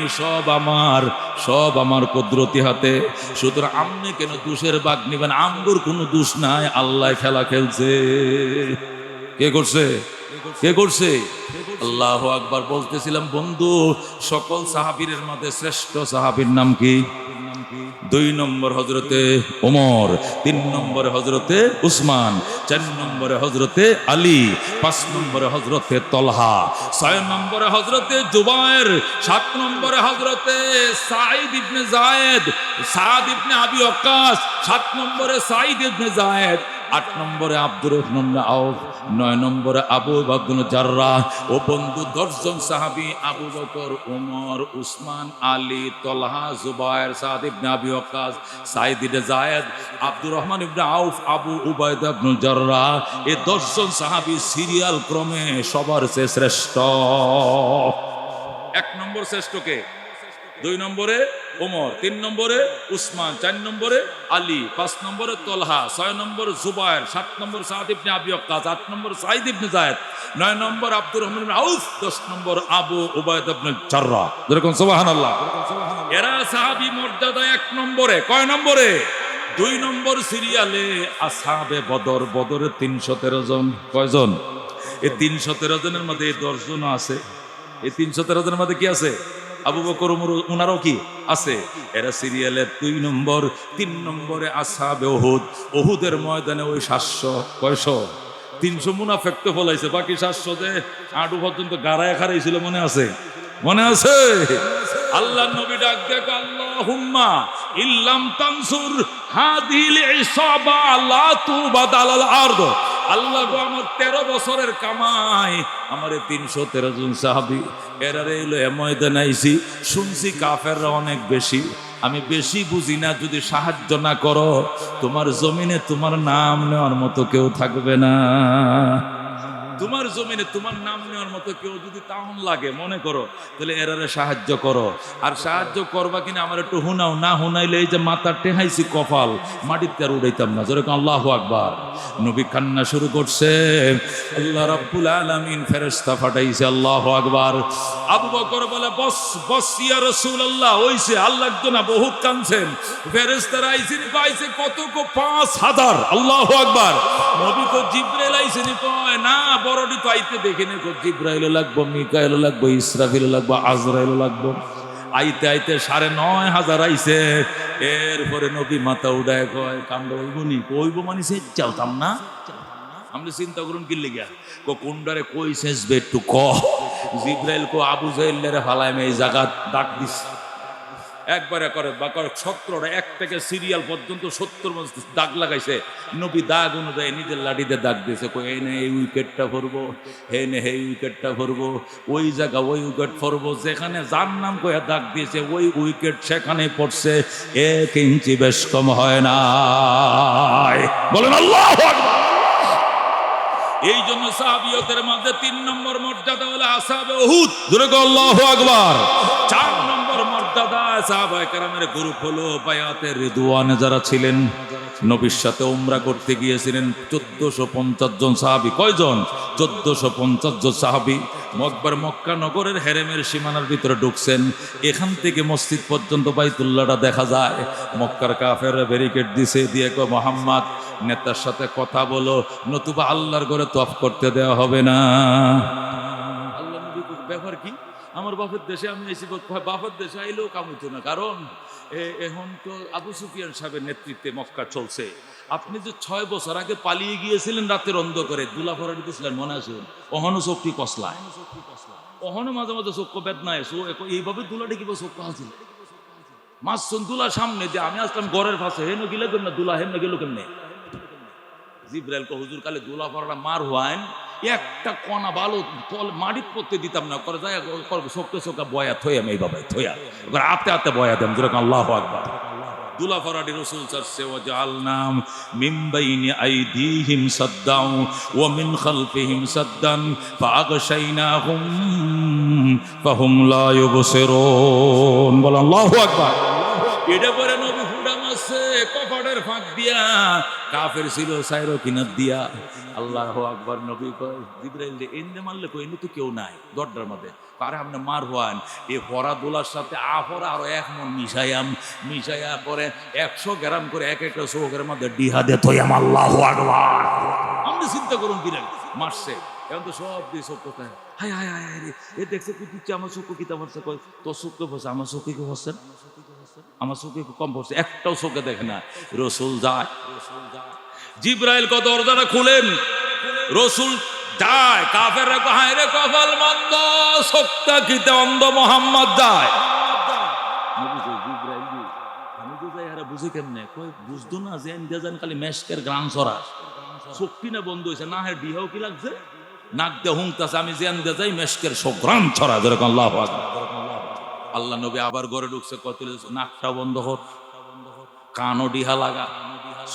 সব আমার কুদরতি হাতে। সুতরাং আপনি কেন দোষের ভাগ নিবেন? আমগুর কোনো দোষ নাই, আল্লাহ খেলা খেলছে। কে করছে? কে করছে? আল্লাহু আকবার। বলতেছিলাম বন্ধু, সকল সাহাবীর মধ্যে শ্রেষ্ঠ সাহাবীর নাম কি? 2 নম্বর হযরতে ওমর, 3 নম্বরে হযরতে উসমান, 4 নম্বরে হযরতে আলী, 5 নম্বরে হযরতে তলহা, 6 নম্বরে হযরতে জুবায়ের, 7 নম্বরে হযরতে সাঈদ ইবনে যায়েদ, সাদ ইবনে আবি ওয়াক্কাস, 7 নম্বরে সাঈদ ইবনে যায়েদ, 8 নম্বরে আব্দুর রহমান আউফ, 9 নম্বরে আবু বকর জাররাহ। ও বন্ধু, 10 জন সাহাবী, আবু বকর, ওমর, উসমান, আলী, তলহা, জুবায়ের, সাদ ইবনে আবি ওয়াক্কাস, সাঈদ ইবনে যায়েদ, আব্দুর রহমান ইবনে আউফ, আবু উবাইদা ইবনে জাররাহ। এই 10 জন সাহাবী সিরিয়াল ক্রমে সবার চেয়ে শ্রেষ্ঠ। 1 নম্বর শ্রেষ্ঠ কে? 2 নম্বরে ওমর, 3 নম্বরে উসমান, 4 নম্বরে আলী, 5 নম্বরে তলহা, 6 নম্বরে জুবায়ের, 7 নম্বর সাদ ইবনে আবি ওয়াক্কাস, 8 নম্বর সাঈদ ইবনে যায়েদ, 9 নম্বর আব্দুর রহমান ইবনে আউফ, 10 নম্বর আবু উবাইদা ইবনে জাররাহ। যেরকম সুবহানাল্লাহ। এরা সাহাবী মর্যাদা 1 নম্বরে। কয় নম্বরে? 2 নম্বর সিরিয়ালে আসহাবে বদর। বদরে 313 জন। কয়জন? এই 313 জনের মধ্যে 10 জন আছে। এই 313 জনের মধ্যে কি আছে? আবু বকর, ওমর, উনারও কি আছে? এরা সিরিয়ালের 2 নম্বর। 3 নম্বরে আসহাবে উহুদ। উহুদের ময়দানে ওই 700, কয়শো? 300 মুনাফেক তো ফলাইছে, বাকি 700 যে আঁটু পর্যন্ত গাড়ায় খারাইছিল, মনে আছে? মনে আছে? আল্লাহ নবী ডাক দেখ, আল্লাহুম্মা ইল্লাম তানসুর হাদিল ইসাবা লা তুবাদাল আরদ। আল্লাহ গো, আমার 13 বছরের কামাই, আমারে 313 জন সাহাবী এরারে এলো এ ময়দানে আইছি, শুনছি কাফেররা অনেক বেশি, আমি বেশি বুঝি না, যদি সাহায্য না করো তোমার জমিনে তোমার নাম নেওয়ার মতো কেউ থাকবে না। তোমার জমিনে তোমার নাম নেওয়ার মতো কেউ যদি তাহন লাগে মনে করো, তাহলে এরারে সাহায্য করো। আর সাহায্য করবা কিনা আমার একটু হুনাও, না হুনাইলে এই যে মাথা টেহাইছি কপাল মাটিতে আর উড়াইতাম না। যেরকম আল্লাহু আকবার। নবী কান্না শুরু করছে, আল্লাহ রাব্বুল আলামিন ফেরেশতা পাঠাইছে। আল্লাহু আকবার। আবু বকর বলে, বস বস ইয়া রাসূলুল্লাহ, হইছে, আল্লাহ তো না বহুত কাঁদছেন, ফেরেশতারা আইছেন পাইছে কত কো 5000। আল্লাহু আকবার। নবী তো জিবরাইল আইছেন কয় না, বড়টি তো আইতে দেখে নে, জিবরাইল লাগবো, মিকাইল লাগবো, ইসরাফিল লাগবো, আজরাইল লাগবো। আইতে আইতে 9500 আইছে। এরপরে নবী মাথা উঠায় কয়, কামড়া হইব নি? কইব মানে সে চালতাম না। আমরা চিন্তা করুন কি লিগা, কোনডারে কই শেষবে একটু ক। জিবরাইল কো আবু জাহেলের ফালায় এই জায়গা ডাক দিস একবারে করে বা করে 17টা, এক থেকে সিরিয়াল পর্যন্ত 70 দাগ লাগাইছে। নবী দাগ অনুযায়ী নিজের লাঠিতে দাগ দিয়েছে, এই নে এই উইকেটটা ভরবো, হে নে এই উইকেটটা ভরবো, ওই জায়গা ওই উইকেট ভরবো, যেখানে যার নাম কয়ে দাগ দিয়েছে ওই উইকেট সেখানে পড়ছে, 1 ইঞ্চি বেশ কম হয় না। বলেন আল্লাহু আকবার। এই জন্য সাহাবিয়তের মধ্যে 3 নম্বর মর্যাদা হলো আসহাবে উহুদ। জোরে বলো আল্লাহু আকবার। 4 নম্বর মর্যাদা সাহাবায়ে কেরামের গ্রুপ হলো বায়াতে রিদওয়ানে যারা ছিলেন, নবীর সাথে উমরা করতে গিয়েছিলেন 1450 জন সাহাবী। কয়জন? 1450 জন সাহাবী। একবার মক্কা নগরের হেরেমের সীমানার ভিতরে ঢুকছেন, এখান থেকে মসজিদ পর্যন্ত বাইতুল্লাহটা দেখা যায়। মক্কার কাফেররা ব্যারিকেড দিছে, দিয়ে কয়, মুহাম্মদ নেতার সাথে কথা বলো, নতুবা আল্লাহর ঘরে তওয়াফ করতে দেওয়া হবে না। আল্লাহ নবী ব্যাপার কি? আমার বাপের দেশে আমি এসে বাপের দেশে আইলেও কাম হইতো না, কারণ এখন তো আবু সুফিয়ান সাহেবের নেতৃত্বে মক্কা চলছে। আপনি যে 6 বছর আগে পালিয়ে গিয়েছিলেন রাতের অন্ধকারে, দুলা ফরাটি দিয়েছিলেন, মনে আছে? অহনো চোখটি কসলায়, অহনো মাঝে মাঝে চোখ বেদনায়, এইভাবে দুলাটি কিভাবে চোখ হাসিল মাসুন দুলা সামনে দিয়ে আমি আসলাম ঘরের পাশে, হেন গিলে কেমনে দুলা, হেন গেল কেমনে? জিবরাইল কো, হুজুর কালে দুলা ফরাটা মার হওয়ান, একটা কণা ভালো মাটিত পড়তে দিতাম না, করে যায় চোখে চোখে বয়া থই, আমি এই বাবাই থইয়া আতে আতে বয়া দেন। যেরকম আল্লাহু আকবার। দুলা ফরাডি রাসূল চাচ্ছে, ওয়া জাআলনাম মিন বাইনি আইদিহিম সাদ্দাও ওয়া মিন খালফিহিম সাদ্দান ফাআগশাইনাহুম ফাহুম লা ইউবসিরুন। বল আল্লাহু আকবার। এটা পরে নবী ফুটা মারছে কপাটের ফাঁক দিয়া, কাফের ছিল সাইরো কিনার দিয়া। আল্লাহু আকবার। নবী কয়, জিবরাইল রে এনে মারলে কই, এনে তো কেউ নাই দরজার মধ্যে, কারে আপনি মার হওয়ান? এই ফরা দোলার সাথে আফরা আরো 1 মণ মিশাইয়া পরে 100 গ্রাম করে এক একটা চোখের মধ্যে ডিহা দে থইয়াম। আল্লাহু আকবার। আপনি চিন্তা করুন কি মারছে, এখন তো সব দিয়ে চোখ কোথায়, হায় হায় হায় হায় রে, এ দেখছে কি দিচ্ছে, আমার চোখ কিতা বলছে, কয় তোর চোখকে বসে, আমার চোখে কি বসছেন, আমার চোখে কম পড়ছে, একটাও চোখে দেখে না। রসুল যায়, জিবরাইল কত দরজাটা খুলেন, রসুল যায়, কাফের রে হায় রে কপাল মন্দ, চোখটা কিতে অন্ধ, মোহাম্মদ যায়। জিবরাইল জি আমি তো যাই, এরা বুঝে কেমনে? কই বুঝতো না যে জান খালি মেশকের গ্রাম ছড়া, চোখটি না বন্ধ হয়েছে না, হ্যাঁ ডিহাও কি লাগছে, নাক দিয়ে হুংতাছে, আমি যে আনতে যাই মেশকের গ্রাম ছড়া। যেরকম আল্লাহু আকবার। আল্লাহ নবী আবার ঘরে ঢুকছে, কত নাকটা বন্ধ হোক, কানও ডিহা লাগা,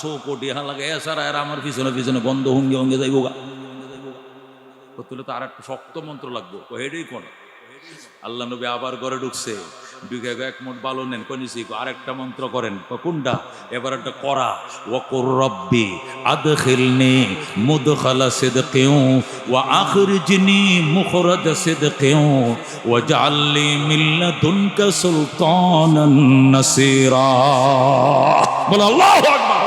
চোখও ডিহা লাগা, এছাড়া এরা আমার পিছনে পিছনে বন্ধ হুঙ্গে হুঙ্গে যাইব গা। কত তো আর একটা শক্ত মন্ত্র লাগবো, হেডেই কোন। আল্লাহ নবী আবার ঘরে ঢুকছে, ঢুকে এক মোট বালো নেন, কনিছি আরেকটা মন্ত্র করেন, কোনটা? এবার একটা করা, ওয়াকুর রব্বি আদখিলনি মুদখালা সিদকিন ওয়া আখরিজনি মুখরাজ সিদকিন ওয়াজআলনি মিন লাদুনকা সুলতানান নাসীরা। বল আল্লাহু আকবার।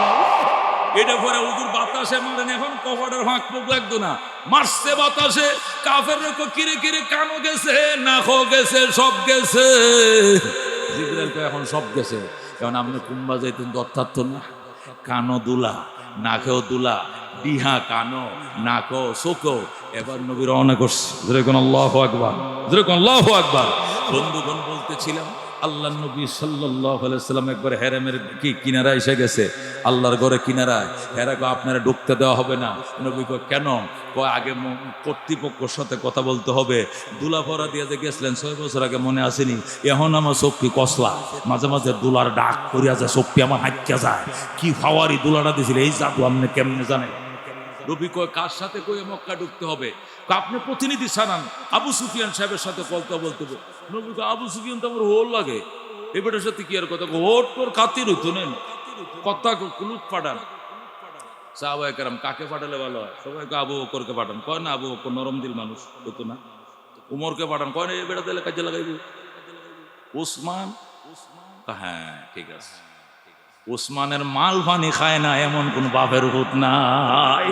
এটা পরে হুজুর বাতাসে মারেন, এখন কপাটের ফাঁক পোক লাগতো না, মারছে বাতাসে, কাফের রেখো কিরে কিরে, কানও গেছে, নাকও গেছে, সব গেছে। জিবরাইল তো এখন সব গেছে, এখন আপনি কুম্বা যাইতেন দত্তাত্ত না, কানও দুলা, নাকেও দুলা, ডিহা কানো নাকো চোখো এবার নবী রওনা করছে। যেরকম আল্লাহু আকবার, যেরকম আল্লাহু আকবার। বন্ধুগণ বলতেছিলাম আল্লাহ নবী সাল্লাল্লাহু আলাইহি ওয়াসাল্লাম একবার হেরেমের কিনারা এসে গেছে, আল্লাহর ঘরে কিনারায়। হেরাকে আপনারা ঢুকতে দেওয়া হবে না। নবী কয় কেন? কয় আগে কর্তৃপক্ষের সাথে কথা বলতে হবে। দুলা পরা দিয়ে যে গেছিলেন 6 বছর আগে মনে আসেনি? এখন আমার চোখটি কসলা, মাঝে মাঝে দুলার ডাক করিয়া যায়, চোখটি আমার হাঁটতে যায়। কি ফাওয়ারি দুলাটা দিয়েছিল, এই জাদু আপনি কেমনে জানেন? রবি কয় কার সাথে কয়ে মক্কা ঢুকতে হবে? আপনি প্রতিনিধি ছাড়ান, আবু সুফিয়ান সাহেবের সাথে কথা বলতে হবে। নবী কয় আবু সুফিয়ান তো আমার হোল লাগে, এবারের সাথে কি আর কথা? হোট তোর খাতির হইতো নেন, কথা কুলুক পাঠান। সাহাবায়ে কেরাম কাকে পাঠালে ভালো হয়? সবাইকে আবু বকরকে পাঠান। কয় না আবু বকর নরম দিল মানুষ, হইতো না। উমরকে পাঠান। কয় না এই বেড়া দিলে কাজে লাগাইব। উসমান, হ্যাঁ ঠিক আছে। উসমানের মাল পানি খায় না এমন কোন বাপের হুত নাই।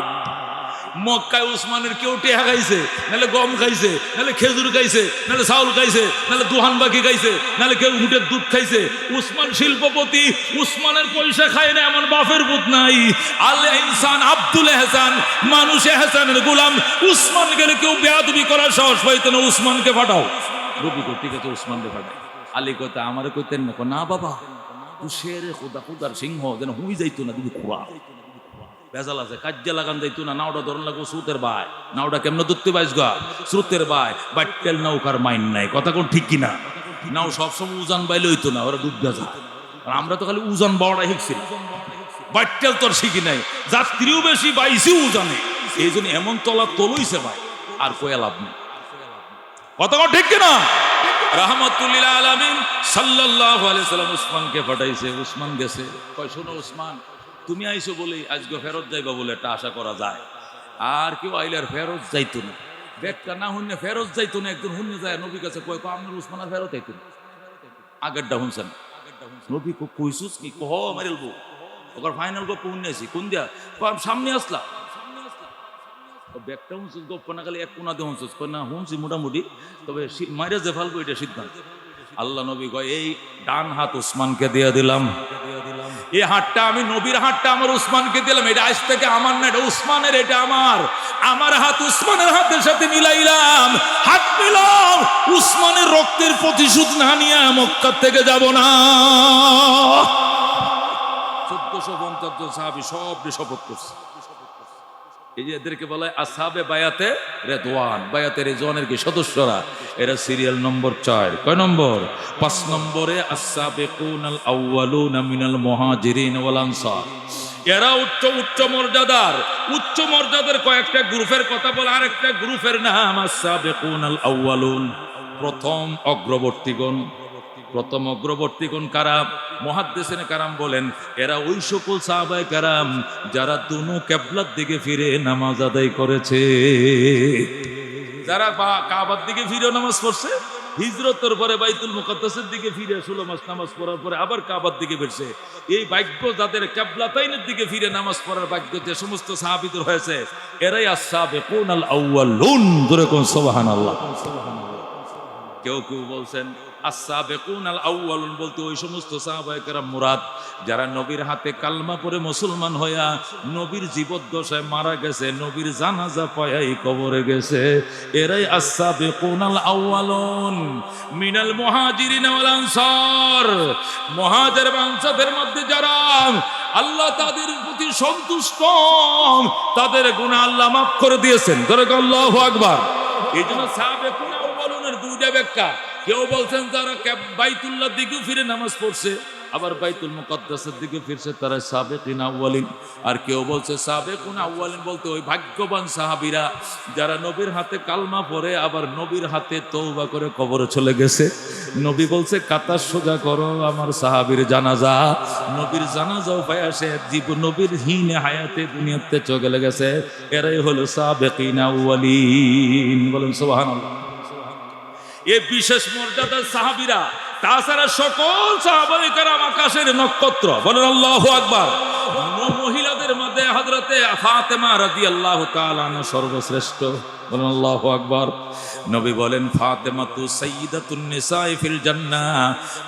মক্কায় উসমানের কেউ টেহা খাইছে, নাহলে গম খাইছে, নাহলে খেজুর খাইছে, নাহলে চাউল খাইছে, নাহলে দুহান বাকি খাইছে, নাহলে কেউ উটের দুধ খাইছে। উসমান শিল্পপতি, উসমানের পয়সা খায় না এমন বাপের পুত নাই। আল ইনসান আব্দুল এহসান, মানুষ এহসানের গোলাম। উসমান গেলে কেউ বেয়াদবি করার সাহস পাইতো না। উসমানকে পাঠাও। রবি কো ঠিক আছে, উসমানকে পাঠাই। আলী কথা আমারে কইতেন না। না বাবা, শেরে খুদা, খুদার সিংহ যেন হুই যাইতো না, দিদি খুয়া ভেজাল আছে। কাজ্যা লাগান যাইতো না। নাওটা ধরন লাগবো স্রোতের ভাই। নাওটা কেমন ধরতে পাইস গা? স্রোতের ভাই বাইটেল নৌকার মাইন নাই। কথা কোন ঠিক কিনা? নাও সবসময় উজান বাইলে হইতো না, ওরা ডুব যায়। আর আমরা তো খালি উজান বাওয়াটা শিখছি, বাইটেল তোর শিখি নাই। যাত্রীও বেশি, বাইসি উজানে। এই জন্য এমন তলা তলইছে ভাই, আর কয়া লাভ নেই। কথা কোন ঠিক কিনা? রাহমাতুল্লিল আলামিন সাল্লাল্লাহু আলাইহি সাল্লাম উসমানকে পাঠাইছে। উসমান গেছে। কয় শোনো উসমান, তুমি আইছো বলে আজকে ফেরত যাইবা বলে একটা আশা করা যায়। আর কেউ আইলে আর ফেরত যাইতো না। ব্যাগটা না হুন্নে ফেরত যাইতো না। একজন হুন্নে যায় নবী কাছে কয় আপনার উসমান আর ফেরত আইতো না। আগেরটা শুনছেন? নবী কইছুস কি? কহ মারিলবো ওর ফাইনাল গপ হুন্নেছি কোন দিয়া? সামনে আসলা ব্যাগটা হুঁসুস গপ্প না খালি এক কোনাতে হুঁসুস। কয় না হুঁসি মোটামুটি, তবে মাইরে যে ফালবো এটা সিদ্ধান্ত। আল্লাহ নবী কয় এই ডান হাত উসমানকে দিয়ে দিলাম, এই হাতটা আমি নবীর হাতটা আমার উসমানকে দিলাম। এটা আজ থেকে আমার না, এটা উসমানের, এটা আমার। আমার হাত উসমানের হাতের সাথে মিলাইলাম, হাত মিলাম। উসমানের রক্তের প্রতিশোধ না নিয়ে মক্কা থেকে যাব না। 1450 জন সাহাবী সব শপথ করছে। এই যে এদেরকে বলা হয় আসহাবে বায়াতে রিদওয়ান। বায়াতে রিদওয়ানের কি সদস্যরা? এরা সিরিয়াল নম্বর 4। কয় নম্বর? 5 নম্বরে আস-সাবিকুনাল আউয়ালুনা মিনাল মুহাজিরিন ওয়াল আনসার। এরা উচ্চ মর্যাদার, উচ্চ মর্যাদার কয়েকটা গ্রুপের কথা বলে। আরেকটা গ্রুপের নাম আস-সাবিকুনাল আউয়ালুন, প্রথম অগ্রবর্তীগণ। প্রথম অগ্রবর্তীগণ কারা? মুহাদ্দিসিনে কারাম বলেন এরা ওই সকল সাহাবায়ে কেরাম যারা দুনো কিবলার দিকে ফিরে নামাজ আদায় করেছে। যারা কাবার দিকে ফিরে নামাজ পড়ছে, হিজরতের পরে বাইতুল মুকাদ্দাসের দিকে ফিরে 16 মাস নামাজ পড়ার পরে আবার কাবার দিকে ফিরছে। এই ভাগ্য যাদের কিবলাতাইনের দিকে ফিরে নামাজ পড়ার ভাগ্য যে সমস্ত সাহাবীদের হয়েছে, এরাই আস-সাবিকুনাল আউয়ালুন। জোরে কোন সুবহানাল্লাহ। কেউ কেউ বলছেন আস-সাবিকুনাল আউয়ালুন বলতে ওই সমস্ত সাহাবায়ে কেরাম মুরাদ যারা নবীর হাতে কালমা পড়ে মুসলমান হইয়া নবীর জীবদ্দশায় মারা গেছে, নবীর জানাজা পায়াই কবরে গেছে। এরাই আস-সাবিকুনাল আউয়ালুন মিনাল মুহাজিরিন ওয়াল আনসার। মুহাজির এবং আনসারদের মধ্যে যারা আল্লাহ তাদের প্রতি সন্তুষ্ট, তাদের গুনাহ আল্লাহ মাফ করে দিয়েছেন। ধরে আল্লাহু আকবার। এইজন্য সাবিকুন আউয়ালুনের দুইটা ব্যাখ্যা। কেউ বলছেন যারা বাইতুল্লাহর দিকে ফিরে নামাজ পড়ছে, আবার বাইতুল মুকাদ্দাসের দিকে ফিরছে, তারা সাবিকুন আউয়ালিন। আর কেউ বলছে সাবিকুন আউয়ালিন বলতে ওই ভাগ্যবান সাহাবীরা যারা নবীর হাতে কালমা পড়ে আবার নবীর হাতে তওবা করে কবরে চলে গেছে। নবী বলছে কাতার সোজা করো, আমার সাহাবীর জানাজা। নবীর জানাজাও পায় আসে, জীবন নবীর হিনে হায়াতে দুনিয়াতে চলে গেছে। এরাই হলো সাবিকুন আউয়ালিন। বলেন সুবহানাল্লাহ। এই বিশেষ মর্যাদার সাহাবীরা, তাছাড়া সকল সাহাবায়ে কেরাম আকাশের নক্ষত্র। বলেন আল্লাহু আকবার। মহিলাদের মধ্যে হযরতে ফাতেমা রাদিয়াল্লাহু তাআলা আনহা সর্বশ্রেষ্ঠ। বলেন আল্লাহু আকবার। নবী বলেন ফাতেমাতু সাইয়্যিদাতুন নিসাই ফিল জান্নাহ।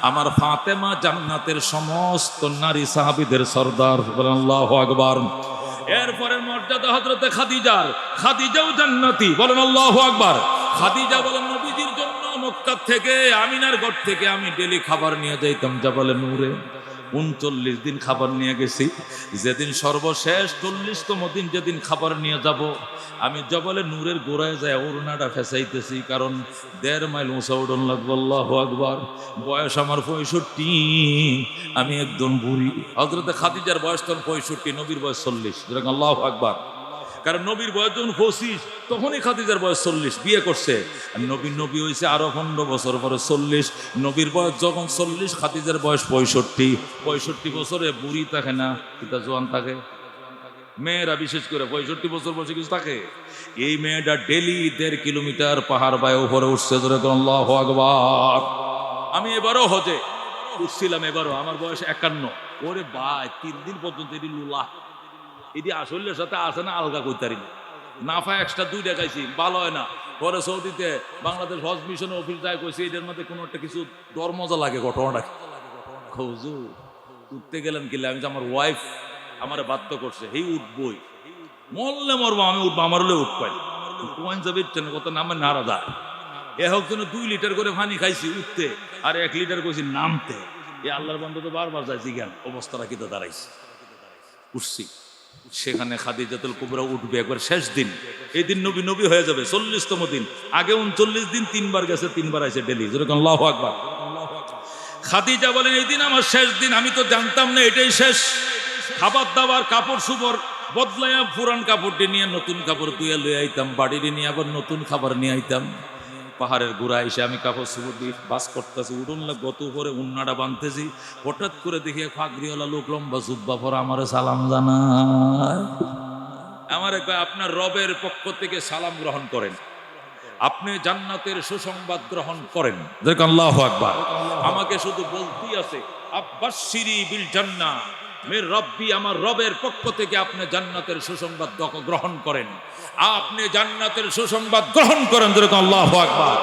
আমার ফাতেমা জান্নাতের সমস্ত নারী সাহাবীদের সরদার। বলেন আল্লাহু আকবার। এরপরে মর্যাদা হযরতে খাদিজার, খাদিজাও জান্নাতি, বলেন আল্লাহু আকবার। খাদিজা বলেন নবীজির জন্য মক্কা থেকে আমিনার ঘর থেকে আমি ডেলি খাবার নিয়ে যাইতাম জাবালে নূরে। 39 দিন খাবার নিয়ে গেছি। যেদিন সর্বশেষ 40তম দিন যেদিন খাবার নিয়ে যাব, আমি জবালে নূরের গোড়ায় যায় ওড়নাটা ফেসাইতেছি, কারণ 1.5 মাইল উঁচা উড়ন লাগবে। আল্লাহু আকবার। বয়স আমার 65, আমি একদম বুড়ি। হযরতে খাদিজার বয়স তখন 65, নবীর বয়স 40। আল্লাহু আকবার। কারণ নবীর বয়স যখন 25, তখনই খাদিজার বয়স 40, বিয়ে করছে। আর নবী হয়েছে আরো 15 বছর পরে 40। নবীর বয়স যখন 40, খাদিজার বয়স 65। 65 বছরে বুড়ি থাকে না, এটা জোয়ান থাকে। মেয়েরা বিশেষ করে 65 বছর বয়সে কিছু থাকে। এই মেয়েটা ডেলি 1.5 কিলোমিটার পাহাড় বায়ে উপরে উঠছে। আল্লাহু আকবার। আমি এবারও হজে উঠছিলাম, এবারও আমার বয়স 51। ওরে ভাই, 3 দিন পর্যন্ত এটি লুলা, এটি আসলের সাথে আসে না, আলগা কইতারি না। নাফা এক্সট্রা 2 টাকাইছি, ভালো হয় না। পরে সৌদিতে বাংলাদেশ হজ মিশনের অফিস যায় কইছে এটার মধ্যে কোনো একটা কিছু ডর মজা লাগে। ঘটনাটা খোঁজু উঠতে গেলেন কিলে, আমি তো আমার ওয়াইফ আমার বাধ্য করছে, হেই উঠবই, মরলে মরবো, আমি উঠবো, আমার হলে উঠপাই। কোয়েন যাবে কত নামে নারা যায়। এ হোক জন্য 2 লিটার করে পানি খাইছি উঠতে, আর 1 লিটার কইছি নামতে। এ আল্লাহর বান্দা তো বারবার যাইছি, জ্ঞান অবস্থাটা কিন্তু দাঁড়াইছে। উঠছি, সেখানে খাদিজাতুল কুবরা উঠবে একবার শেষ দিন। এই দিন নবী হয়ে যাবে 40তম দিন। আগে 39 দিন 3 বার গেছে, 3 বার আইছে ডেলি। যেরকম আল্লাহু আকবার। খাদিজা বলেন এই দিন আমার শেষ দিন, আমি তো জানতাম না এটাই শেষ। খাবার দাবার কাপড় সুপড় বদলাইয়া পুরান কাপড়টি নিয়ে নতুন কাপড় ধুয়ে লয়ে আইতাম, বাড়িতে নিয়ে আবার নতুন খাবার নিয়ে আইতাম। পাহাড়ের গোড়া এসে আমি কাপড় সুপড় দিয়ে বাস করতেছি, উঠুন গত উপরে উন্নাটা বাঁধতেছি। হঠাৎ করে দেখি ফাগরিওয়ালা লোক, লম্বা জুব্বা পরা, আমার সালাম জানায়। আমার আপনার রবের পক্ষ থেকে সালাম গ্রহণ করেন, আপনি জান্নাতের সুসংবাদ গ্রহণ করেন। আল্লাহু আকবার। আমাকে শুধু বলতেই আছে আব্বাশিরি বিল জান্নাহ মির রব্বি, আমার রবের পক্ষ থেকে আপনি জান্নাতের সুসংবাদ গ্রহণ করেন, আপনি জান্নাতের সুসংবাদ গ্রহণ করেন। যেরকম আল্লাহু আকবার।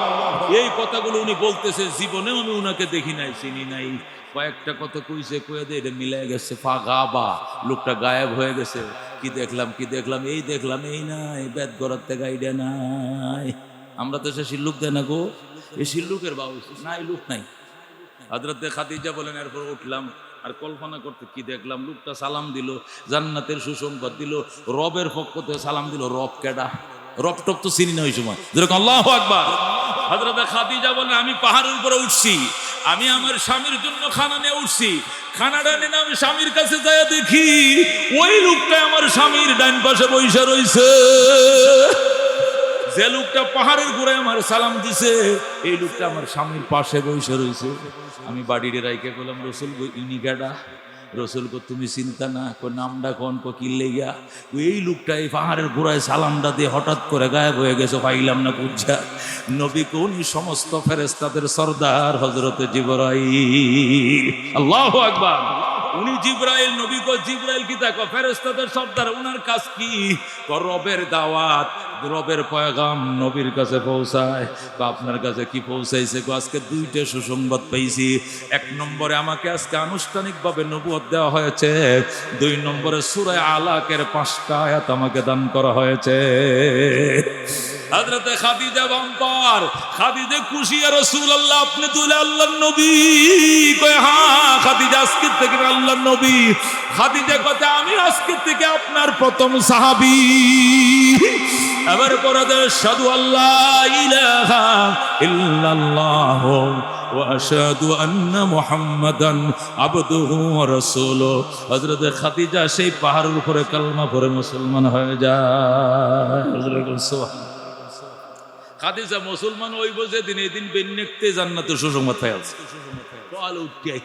এই কথাগুলো উনি বলতেছে, জীবনেও আমি উনাকে দেখি নাই, চিনি নাই। কয়েকটা কথা কইছে, কয়ে দিয়ে এটা মিলে গেছে, ফাগাবা, লোকটা গায়েব হয়ে গেছে। কি দেখলাম এই দেখলাম, এই নাই বেদ গড়াতে গাইডে নাই। আমরা তো সে শিল্লুক দেয় না গো, এই শিল্লুকের বাবু নাই, লোক নাই। হযরতে খাদিজা বলেন এরপর উঠলাম, আর কল্পনা করতে কি দেখলাম, লোকটা সালাম দিল, জান্নাতের সুসংবাদ দিল, রবের পক্ষ থেকে সালাম দিল। রব কেডা? রব টপ তো চিনি না ওই সময়। যেরকম আল্লাহু আকবার। হযরতে খাদিজা বলেন আমি পাহাড়ের উপরে উঠছি, আমি আমার স্বামীর জন্য খানা নিয়ে উঠছি। খানাটা নিয়ে আমি স্বামীর কাছে যাইয়া দেখি ওই লোকটা আমার স্বামীর ডান পাশে বইসা রইছে। যে লোকটা পাহাড়ের গোড়ায় আমার সালাম দিছে, এই লোকটা আমার স্বামীর পাশে বসে রয়েছে। আমি বাড়িতে রাইকে বললাম, রসুল ইনি গাডা? রসুল কো তুমি চিন্তা না, নামটা কোন কি লেগা? এই লোকটা এই পাহাড়ের গোড়ায় সালামটা দিয়ে হঠাৎ করে গায়েব হয়ে গেছে, পাইলাম না বুঝা। নবী কোন সমস্ত ফেরেশতাদের সরদার হযরতে জিবরাইল। আল্লাহু আকবার। উনি জিবরাইল, নবী কো জিবরাইল কি দেখো ফেরেশতাদের সর্দার, উনার কাজ কি? রবের দাওয়াত, রবের পয়গাম নবীর কাছে পৌঁছায়। তো আপনার কাছে কি পৌঁছাইছে? আজকে 2টা সুসংবাদ পেয়েছি। 1 নম্বরে আমাকে আজকে আনুষ্ঠানিকভাবে নবুয়ত দেওয়া হয়েছে। 2 নম্বরে সূরা আলাকের 5টা আয়াত আমাকে দান করা হয়েছে। হযরতে খাদিজা বাম্পার, খাদিজা খুশি, ইয়া রাসূলুল্লাহ আপনি তো আল্লাহর নবী। কয় হ্যাঁ খাদিজা আজকে থেকে আল্লাহর নবী। খাদিজা কথা আমি আজকে থেকে আপনার প্রথম সাহাবী। এবার পরে আশহাদু আল্লা ইলাহা ইল্লাল্লাহ ওয়া আশহাদু আন্না মুহাম্মাদান আবদুহু ওয়া রাসূলুহু। হযরতে খাদিজা সেই পাহাড়ের উপরে কালমা পড়ে মুসলমান হয়ে যায়। হযরত সুবহান খাদিজা মুসলমান হইব যেদিন, এই দিন বেন্নেকতে জান্নাতের সুসংবাদ পাইছে। বল উঠে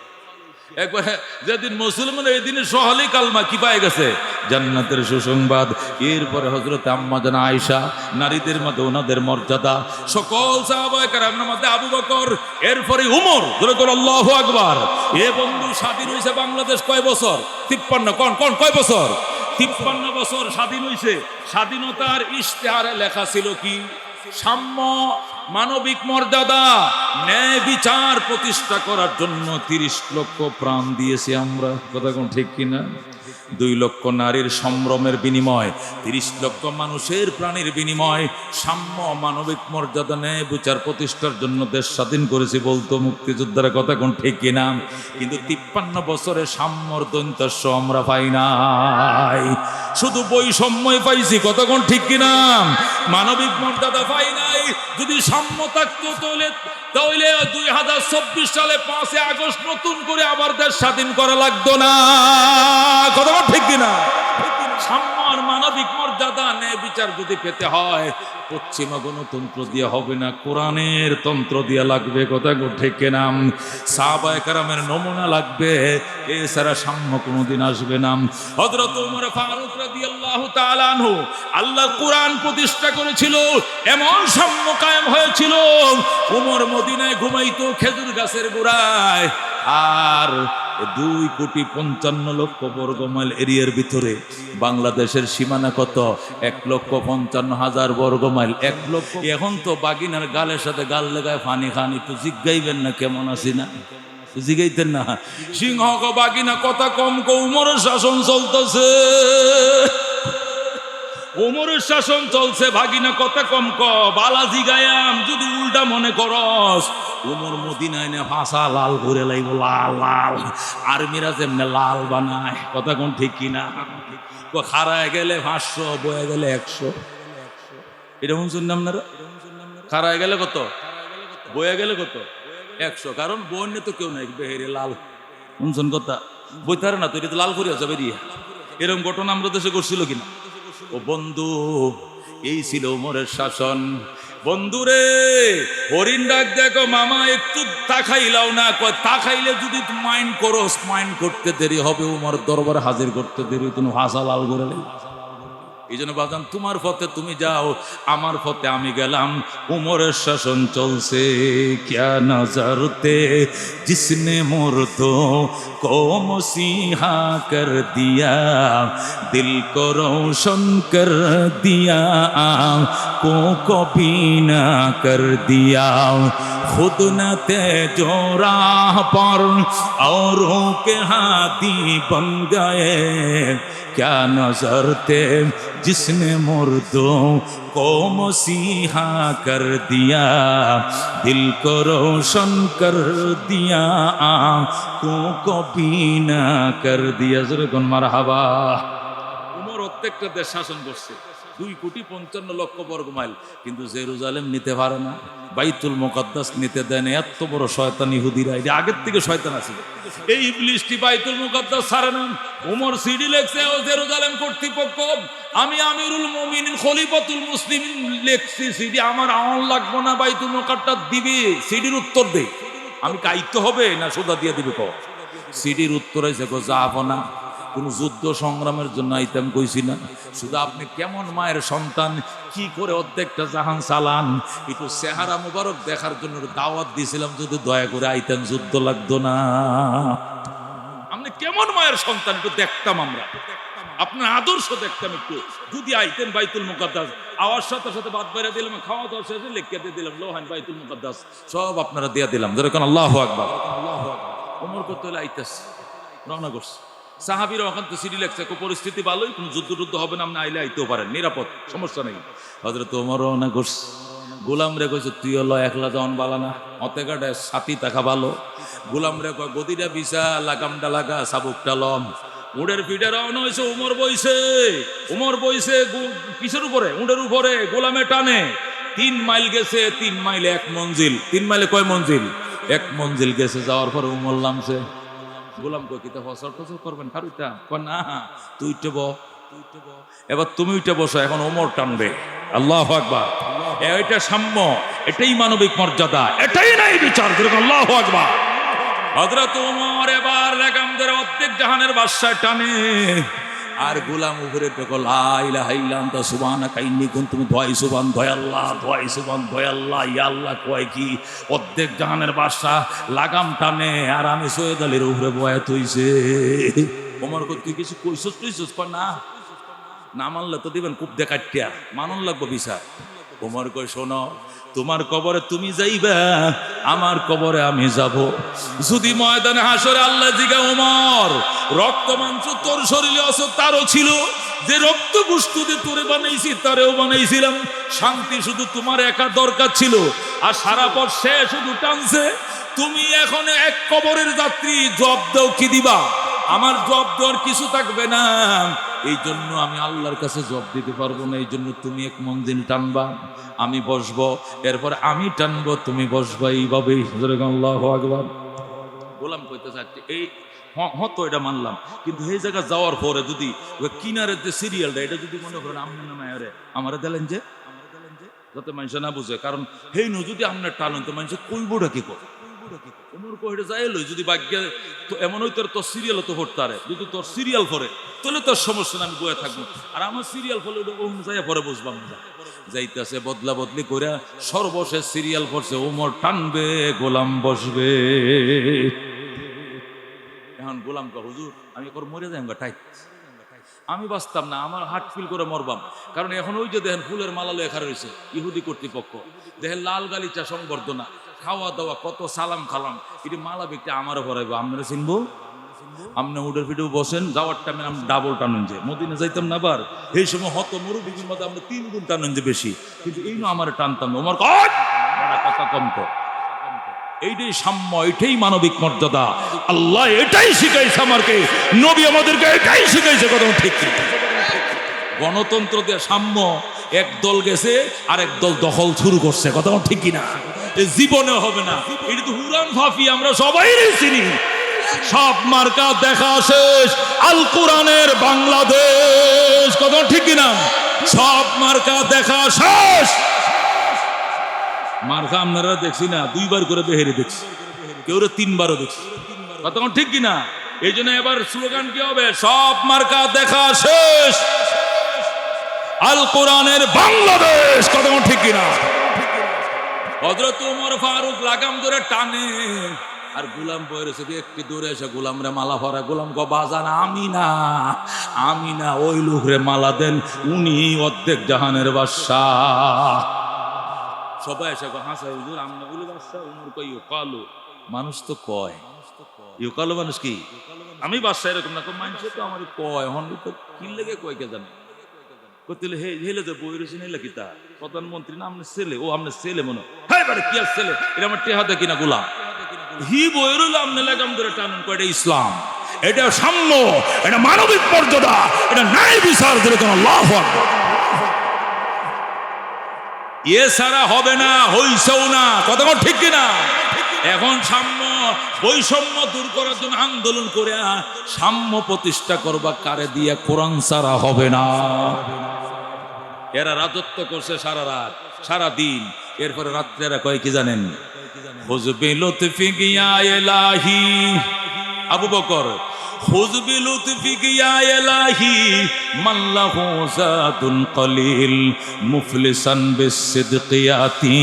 একবার যেদিন মুসলমান, এই দিনে সহলে কালমা কি পায় গেছে? জান্নাতের সুসংবাদ। এরপরে হযরত আম্মা জান আয়েশা, নারীদের মধ্যে ওনাদের মর্যাদা, সকল সাহাবায়ে কেরামের মধ্যে আবু বকর, এরপরে উমর। বলে আল্লাহু আকবার। এ বন্ধু স্বাধীন হইছে বাংলাদেশ কয় বছর? 53। কোন কয় বছর? 53 বছর স্বাধীন হইছে। স্বাধীনতার ইশতেহারে লেখা ছিল কি? সাম্য, মানবিক মর্যাদা, ন্যায় বিচার প্রতিষ্ঠা করার জন্য 30 লক্ষ প্রাণ দিয়েছি আমরা। কথা কোন ঠিক কিনা? 2 লক্ষ নারীর সম্ভ্রমের বিনিময়, 30 লক্ষ মানুষের প্রাণীর বিনিময়, সাম্য মানবিক মর্যাদা নেই বিচার প্রতিষ্ঠার জন্য দেশ স্বাধীন করেছি বলতো মুক্তিযোদ্ধারা, কথা কোন ঠিক কিনা? কিন্তু 53 বছরে সাম্যর দৈন্তস্য আমরা পাই নাই, শুধু বৈষম্যই পাইছি, কথা কোন ঠিক কিনা? মানবিক মর্যাদা পাই নাই। যদি সাম্য থাকতো তাহলে 2024 সালে 5 আগস্ট নতুন করে আবার দেশ স্বাধীন করা লাগতো না, কথা ঠিক কিনা? সাম্য আর মানবিক মর্যাদা ন্যায় বিচার যদি পেতে হয় পশ্চিমা গণতন্ত্র দিয়ে হবে না, কোরআনের তন্ত্র দিয়ে লাগবে, কথা ঠিক কিনা? সাহাবায়ে কেরামের নমুনা লাগবে, এছাড়া সাম্য কোনোদিন আসবে না। হযরত ওমর ফারুক রাদিয়াল্লাহু তাআলা আনহু আল্লাহ কোরআন প্রতিষ্ঠা করেছিল, এমন সাম্য কায়েম হয়েছিল। ওমর মদিনায় ঘুমাইতো খেজুর গাছের গোড়ায়, আর 2,55,00,000 বর্গ মাইল এরিয়ার ভিতরে বাংলাদেশের সীমানা কত? 1,55,000 বর্গ মাইল। 1 লক্ষ। এখন তো বাগিনার গালের সাথে গাল লাগায় পানি খান, একটু জিজ্ঞাইবেন না কেমন আছি না, জিগাইতেন না। সিংহ বাগিনা কথা কম কো, উমরের শাসন চলতেছে, ওমরের শাসন চলছে, ভাগিনা কথা কম ক, বালাজি গায়াম যদি উল্টা মনে করস। ওমর মদিনায় নে ভাষা লাল করে লাইব, লাল লাল, আর্মিরা যেমনে লাল বানায়, কথা কোন ঠিক কিনা? খাড়ায় গেলে 500, বয়ে গেলে 100, এরকম শুনলাম না? খাড়ায় গেলে কত, বয়ে গেলে কত? 100। কারণ বন্যে তো কেউ নাই, বেহেরে লাল শুনছেন কথা, বইতারে না তো, এটা তো লাল করিয়া যাবে দিয়ে। এরকম ঘটনা আমরা দেশে করছিল কিনা? ও বন্ধু, এই ছিল ওমরের শাসন। বন্ধুরে, হরিণ ডাক দেখো, মামা একটু তাকাইলাও না, কয় তাকাইলে যদি মাইন্ড করো, মাইন্ড করতে দেরি হবে, ওমর দরবারে হাজির করতে দেরি, তুমি ভাষা লাল করে। এই জন্য বাজান, তোমার পথে তুমি যাও, আমার পথে আমি গেলাম। উমরের শাসন চলছে। ক্যা নজরতে জিসনে মুর্দো কো মসিহা কর দিয়া, দিল কো রোশন কর দিয়া, को कभी ना कर दिया, खुद न थे जो राह पर औरों के हाथी बन गए, क्या नजर थे जिसने मुर्दों को मसीहा कर दिया, दिल को रोशन कर दिया, आँखों को बीना कर दिया। जरूर मरहबा। उमर প্রত্যেকটা দেশ শাসন করছে, 2,55,00,000 বর্গ মাইল, কিন্তু জেরুজালেম নিতে পারে না, বাইতুল মুকাদ্দাস নিতে দেয় না। এত বড় শয়তান ইহুদিরা, এটা আগের থেকে শয়তান আছে। এই ইবলিসটি বাইতুল মুকাদ্দাস ছাড়ে না। ওমর সিডি লেখছে, ও জেরুজালেম কর্তৃপক্ষ, আমি আমিরুল মুমিনিন খলিফাতুল মুসলিমিন লেখছি সিডি, আমার আমল লাগবো না, বাইতুল মুকাদ্দাস দিবি। সিডির উত্তর দে, আমি কাইতে হবে না সোজা দিয়ে দিবি ক? সিডির উত্তর হয়েছে, গো যাবো না, কোন যুদ্ধ সংগ্রামের জন্য আইতাম কইছি না, শুধু আপনি কেমন মায়ের সন্তান, কি করে অর্ধেকটা জাহান চালান, একটু চেহারা মুবারক দেখার জন্য দাওয়াত দিয়েছিলাম, যদি দয়া করে আইতেন যুদ্ধ লাগতো না। আপনি কেমন মায়ের সন্তান একটু দেখতাম, আমরা আপনার আদর্শ দেখতাম একটু, যদি আইতেন বাইতুল মুকাদ্দাস। আওয়াজ সাথে সাথে বাদ বাইরে দিলাম, খাওয়া দাওয়া শেষে লিখে দিয়ে দিলাম, লোহান বাইতুল মুকাদ্দাস সব আপনারা দিয়ে দিলাম। যেরকম আল্লাহু আকবার। ওমর কত আইতেছে, রওনা করছে। সাহাবীরা ওখান তো সিডি লেখছে, পরিস্থিতি ভালোই, কোনো যুদ্ধ টুদ্ধ হবে না, আপনি আইলে আইতেও পারেন, নিরাপদ, সমস্যা নেই। হযরত ওমর রওনা করছে। গোলাম রে কইছে, তুই হলো একলা যাওয়ান বালা না, অতে কাটে সাথী থাকা ভালো। গোলাম রে কয়, গদিটা বিছা, লাগামটা লাগা, সাবুকটা লম। উড়ের পিঠে রওনা হয়েছে। উমর বইছে কিসের উপরে? উড়ের উপরে। গোলামে টানে। 3 মাইল গেছে, 3 মাইলে 1 মঞ্জিল। 3 মাইলে কয় মঞ্জিল? 1 মঞ্জিল গেছে। যাওয়ার পরে উমর নামছে। গোলাম কই, কিতা ফসর টসর করবেন খারুইটা? কয় না, তুই উঠে ব, এবার তুমি উঠে বসো, এখন ওমর টানবে। আল্লাহু আকবার। এইটা সাম্য, এটাই মানবিক মর্যাদা, এটাই নাই বিচার। আল্লাহু আকবার। হযরত ওমর এবার লাগাম ধরে অর্ধেক জাহানের বাদশায় টানে, আর গোলাম উপরে টেকো, লা ইলাহা ইল্লা আনতা সুবহানাকা ইন্নী কুনতু মিনাজ জালিমিন। সুবহান, দয় আল্লাহ, দয় সুবহান, দয় আল্লাহ, ইয়া আল্লাহ কয় কি? অর্ধেক জাহানের বাদশা লাগাম টানে, আর আমি সৈয়দ আলীর উপরে বয়াত হইছে। ওমর কই, তুই কিছু কইছস টইছস? কয় না, না মানলে তো দিবেন খুব দেখাটিয়া, মানন লাগবো বিচার। ওমর কই শোনো, তোমার কবরে তুমি যাইবা, আমার কবরে আমি যাব। যদি ময়দানে হাসরে আল্লাহ জিগা ওমর রক্ত মাংস তোর শরীরে অস তারও ছিল, যে রক্ত গোশত দিয়ে তোরে বানাইছি তারেও বানাইছিলাম, শান্তি শুধু তোমার একা দরকার ছিল, আর সারা পর সে শুধু টানছে। তুমি এখন এক কবরের যাত্রী, জব দাও কি দিবা? আমার জব দেওয়ার কিছু থাকবে না, এই জন্য আমি আল্লাহর কাছে জব দিতে পারবো না। এই জন্য তুমি এক মন্দির টানবা, আমি বসবো, এরপর আমি টানবো, তুমি বসবা, এইভাবেই। আল্লাহু আকবার। গোলাম কইতে চাচ্ছি এই হতো, এটা মানলাম, কিন্তু এই জায়গা যাওয়ার পরে যদি কিনারের যে সিরিয়ালটা এটা যদি মনে করেন আপনার নামে আমারে দিলেন যে, যাতে মানুষ না বুঝে, কারণ হেই নো যদি আপনার টানেন তো মানুষ কইবটা কি করে, ওমর কইটা যাই লই যদি ভাগ্যে তো এমন হইতো তোর সিরিয়াল তো পড়তে পারে, যদি তোর সিরিয়াল পরে তাহলে তোর সমস্যা না, আমি বয়ে থাকবো, আর আমার সিরিয়াল ফলে ওটা যাই পরে বসবাম না। যাইতেছে বদলা বদলি করে সর্বশেষ সিরিয়াল পড়ছে, ওমর টানবে, গোলাম বসবে। এখন গোলাম কা হুজুর আমি একবার মরে যাই টাই, আমি বাঁচতাম না, আমার হার্ট ফিল করে মরবাম, কারণ এখন ওই যে দেখেন ফুলের মালা লেখা রয়েছে ইহুদি কর্তৃপক্ষ, দেখেন লাল গালিচা সংবর্ধনা, খাওয়া দাওয়া, কত সালাম খালাম, এটি মালা ব্যক্তি আমারও ভরাইবো, আপনারা চিনবো, আপনি উডের ফিটেও বসেন, যাওয়ার টাইমে আমি ডাবল টানুন, যে মদিনা যাইতাম না আবার এই সময় হত মরুভূমির মধ্যে আমরা 3 গুণ টানুন যে বেশি, কিন্তু এই না আমার টানতাম না। আমার কথা কম কর, এইটাই সাম্য, এটাই মানবিক মর্যাদা, আল্লাহ এটাই শিখাইছে আমাকে, নবী আমাদেরকে এটাই শিখাইছে, কথা ঠিক। গণতন্ত্র দিয়ে সাম্য, এক দল গেছে আর এক দল দখল শুরু করছে, কথা ঠিক কিনা? জীবনে হবে না, এটা তো হুরান ফাফি, আমরা সবাই চিনি। সব মার্কা দেখা শেষ, আল কোরআনের বাংলাদেশ, কথা ঠিক কিনা? সব মার্কা দেখা শেষ। মার্কা আপনারা দেখছি না, 2 বার করে বেহেরে দেখছি, কেউ 3 বারও দেখছি, কথা ঠিক কিনা? এই জন্য এবার স্লোগান কি হবে? সব মার্কা দেখা শেষ, আল কোরআনের বাংলাদেশ, কথা ঠিক কিনা? হযরত ওমর ফারুক লাগাম ধরে টানে, আর গোলাম বইরে একটু দূরে এসে গোলাম রে মালা ভরা, গোলাম গো বাজান আমি না, আমি না, ওই লোক রে মালা দেন, উনি অর্ধেক জাহানের বাদশাহ। সবাই এসে হাসা, হুজুর আমরা বলি বাদশাহ, উমর কই কালো মানুষ তো কয়, ইউ কালো মানুষ কি আমি বাদশাহ এরকম না, মানুষ তো আমার কয়, হন তো কি লেগে কয় কে জানে, কইলে হেলে যে বই রয়েছেন হেলে কি তা প্রধানমন্ত্রী না আপনার ছেলে? ও আপনার ছেলে মনে হয়, কি আর ছেলে, এটা আমার টেহা দেখি না গোলাম, হি বই রইল আপনি লাগাম ধরে টানুন, কয় এটা ইসলাম, এটা সাম্য, এটা মানবিক মর্যাদা, এটা ন্যায় বিচার, যেরকম আল্লাহু আকবার। এ ছাড়া হবে না, হইছেও না, কথা ঠিক কিনা? এখন সাম্য বৈষম্য দূর করার জন্য আন্দোলন করে সাম্য প্রতিষ্ঠা করবা কারে দিয়ে? কোরআন ছাড়া হবে না। এরা রাজত্ব করছে সারা রাত সারা দিন, এরপরে রাত্রে এরা কয় কি জানেন? হুজবি লুতফি গিয়া ইলাহি, আবু বকর হুজবি লুতফি গিয়া ইলাহি মাল্লাহু জাদুন কলিল মুফলিসান বিসিদকিয়াতি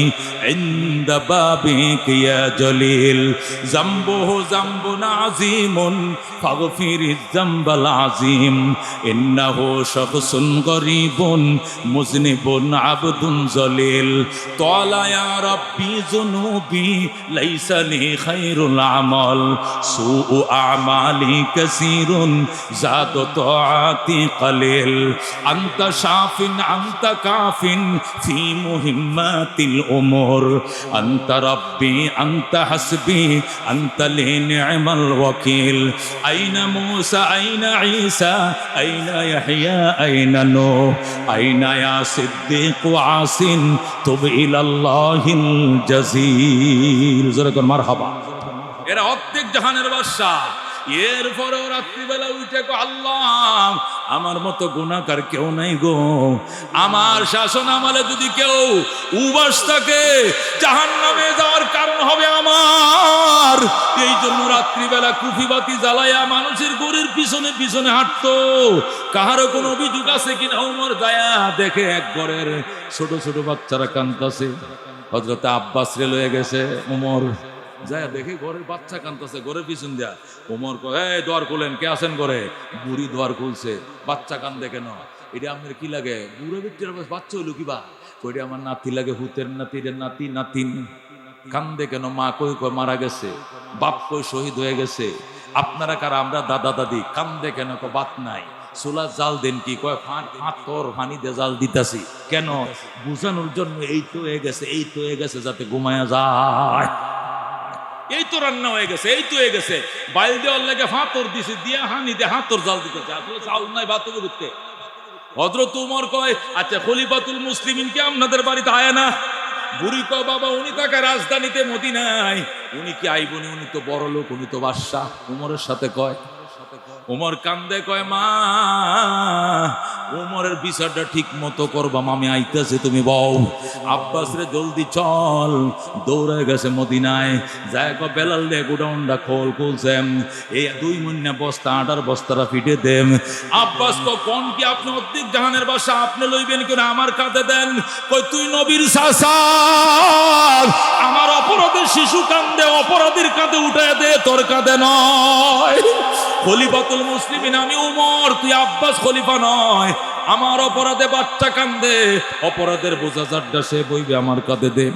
ইনদা বাবিক ইয়া জলিল যামবুহু যামবুন আযীমুন ফাগফিরিজ যামবাল আযীম ইন্নাহু শাখসুন গরীবুন মুযনিবুন আবদুন জলিল তালা ইয়া রাব্বি যুনুবি লাইসা লি খায়রুল আমাল সুউ আমালি কাসীরুন যাদ তাআতি কলিল আনতা শাফিন আনতা কাফিন ফি মুহিম্মাতিল উমুর আনতা রাব্বি আনতা হাসবি আনতা লি নি'মাল ওয়াকিল আইনা মূসা আইনা ঈসা আইনা ইয়াহইয়া আইনা নূহ আইনা ইয়া সিদ্দিক ওয়া আসিন তুব ইলাল্লাহিল জাযীল। জোরে কোন মারহাবা। এরা অর্ধেক জাহানের বাদশা, এরপরেও রাত্রিবেলা উঠে গো আল্লাহ আমার মতো গুনাহগার কেউ নাই গো, আমার শাসন আমলে যদি কেউ উবাস থাকে জাহান্নামে যাওয়ার কারণ হবে আমার। এই জন্য রাত্রিবেলা কুফিবাতি জ্বালাইয়া মানুষের গরুর পিছনে পিছনে হাঁটতো, কাহারও কোনো অভিযোগ আছে কিনা ওমর যায়া দেখে এক ঘরের ছোট ছোট বাচ্চারা কাঁদতাছে, হযরত আব্বাস রে লয়ে গেছে ওমর, যায় দেখে ঘরের বাচ্চা কাঁদতেছে, ঘরের পিছন দিয়া ওমর কয় এই দোয়ার খুলেন, কে আছেন ঘরে? বুড়ি দোয়ার খুলছে, বাচ্চা কান্দে কেন? এটা আপনার কি লাগে? বুড়ো ব্যক্তির বাচ্চা হইলো কিবা? কইরে আমার নাতি লাগে, হুতের নাতি রে, নাতি নাতিন। কান্দে কেন? মা কই কই মারা গেছে, বাপ কই শহীদ হয়ে গেছে। আপনারা কারা? আমরা দাদা দাদি। কান্দে কেন? কো বাত নাই। চুলা জাল দেন কি? কয় ফাতর পানি দিয়ে জাল দিতাছি। কেন? বুঝানোর জন্য, এই তো হয়ে গেছে, এই তো হয়ে গেছে, যাতে ঘুমায়া যায়। এই তো রান্না হয়ে গেছে, এই তো হয়ে গেছে। বাইল দেওয়ার লাগে ফাতর দিছে, দিয়া হানি দিয়ে হাতর জাল দিতেছে। আসলে চাউল নাই, ভাত করতে। হযরত উমর কয়, আচ্ছা খলিফাতুল মুসলিমিন কি আপনাদের বাড়িতে আয় না? বুড়ি কয়, বাবা উনি থাকে রাজধানীতে মদিনায়, উনি কি আইবনি? উনি তো বড় লোক, উনি তো বাদশাহ। উমরের সাথে কয়, উমর কান্দে কয়, মা উমরের বিচারটা ঠিক মতো করবা, আমি আইতেছে, তুমি বউ। আব্বাস রে জলদি চল, দৌড়ে গেছে মদিনায়। যায় কয়, বেলাল রে গোডাউনটা খুলছেন, এই 2 মহিনা বস্তা আটার বস্তাটা ফিটে দেন। আব্বাস কয়, কোন কি আপনি অর্ধেক জাহানের বাসা আপনি লইবেন কেন? আমার কাঁধে দেন। কয়, তুই নবীর চাচা, আমার অপরাধের শিশু কান্দে, অপরাধীর কাঁধে উঠায় দে, তোর কাঁধে নয়। খলিফাতুল মুসলিমিন আমি উমর, তুই আব্বাস খলিফা নয়। আমার অপরাধে বাচ্চা কান্দে, অপরাধের বোঝা যারটা সে বইবে, আমার কাঁধে দে।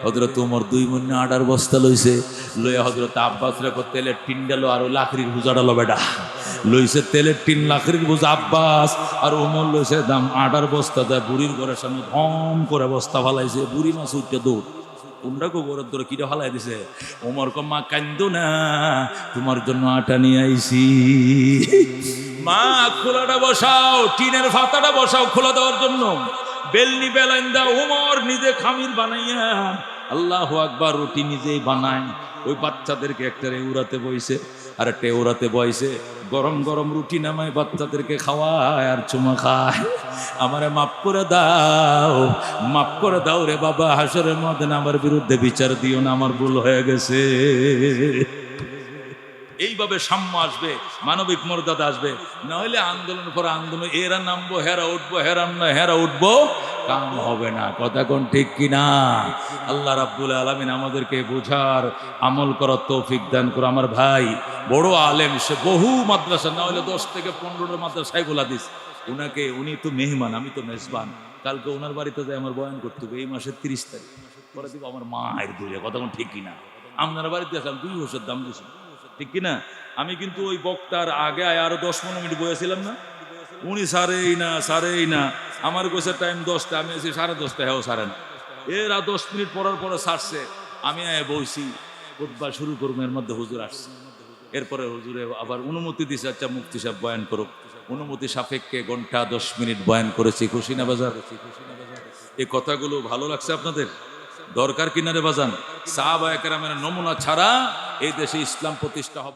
হযরত উমর 2 মণ আটার বস্তা লইছে, লইয়া হযরত আব্বাস রে তেলের টিন গেল আর লাকড়ির বোঝা ডালো। বেটা লইছে তেলের টিন, লাকড়ির বোঝা আব্বাস, আর উমর লইছে দাম আটার বস্তা। দেয় বুড়ির ঘরের সামনে ধম করে বস্তা ফালাইছে। বুড়ি মাছ উঠতে দৌড়, উন্ডাকে ঘরের ধরে কিটা ফালাই দিছে। ওমর কয়, মা কান্দো না, তোমার জন্য আটা নিয়ে আইছি। মা খোলাটা বসাও, টিনের ফাতাটা বসাও খোলা দেওয়ার জন্য। বেলনি বেলাইন্দা ওমর নিজে খামির বানাইয়া, আল্লাহু আকবার, রুটি নিজেই বানায়। ওই বাচ্চাদেরকে একটা উড়াতে বইছে আর একটা উড়াতে বইছে। গরম গরম রুটি নামায় বাচ্চাদেরকে খাওয়ায় আর চুমা খায়। আমারে মাফ করে দাও, মাফ করে দাও রে বাবা, হাসরের ময়দানে আমার বিরুদ্ধে বিচার দিও না, আমার ভুল হয়ে গেছে। এইভাবে সাম্য আসবে, মানবিক মর্যাদা আসবে। না হলে আন্দোলন পর আন্দোলন, এরা নামবো হেরা উঠবো, হেরাম না হেরা উঠবো, কাম হবে না। কথা কোন ঠিক কিনা? আল্লাহ রাব্বুল আলামিন আমাদেরকে বোঝার, আমল করার তৌফিক দান করে। আমার ভাই বড় আলেম, সে বহু মাদ্রাসা, না হলে 10 থেকে 15 মাদ্রাসায় গোলা দিস। উনি তো মেহমান, আমি তো মেজবান। কালকে ওনার বাড়িতে যাই আমার বয়ান করতে হবে, এই মাসের 30 তারিখ করে দিব। আমার মায়ের দূরে, কথা কোন ঠিক কিনা? আপনার বাড়িতে আসলাম 2 বছর দাম দিয়েছি, ঠিক কিনা? আমি কিন্তু ওই বক্তার আগে আরো 10-15 মিনিট বয়েছিলাম না, উনি সারেই না। আমার গোছের টাইম 10টা, আমি এসে 10:30, হ্যাঁ সারে না। এরা 10 মিনিট পরার পরে সারছে, আমি বইছি খুতবা শুরু করবো, এর মধ্যে হুজুর আসছে। এরপরে হুজুরে আবার অনুমতি দিছে, আচ্ছা মুফতি সাহেব বয়ান করুক। অনুমতি সাপেক্ষে ঘন্টা 10 মিনিট বয়ান করেছি। খুশি না বাজার? এই কথাগুলো ভালো লাগছে আপনাদের? দরকার কিনারে বাজান? সাহাবায়ে কেরামের নমুনা ছাড়া এই দেশে ইসলাম প্রতিষ্ঠা হবে।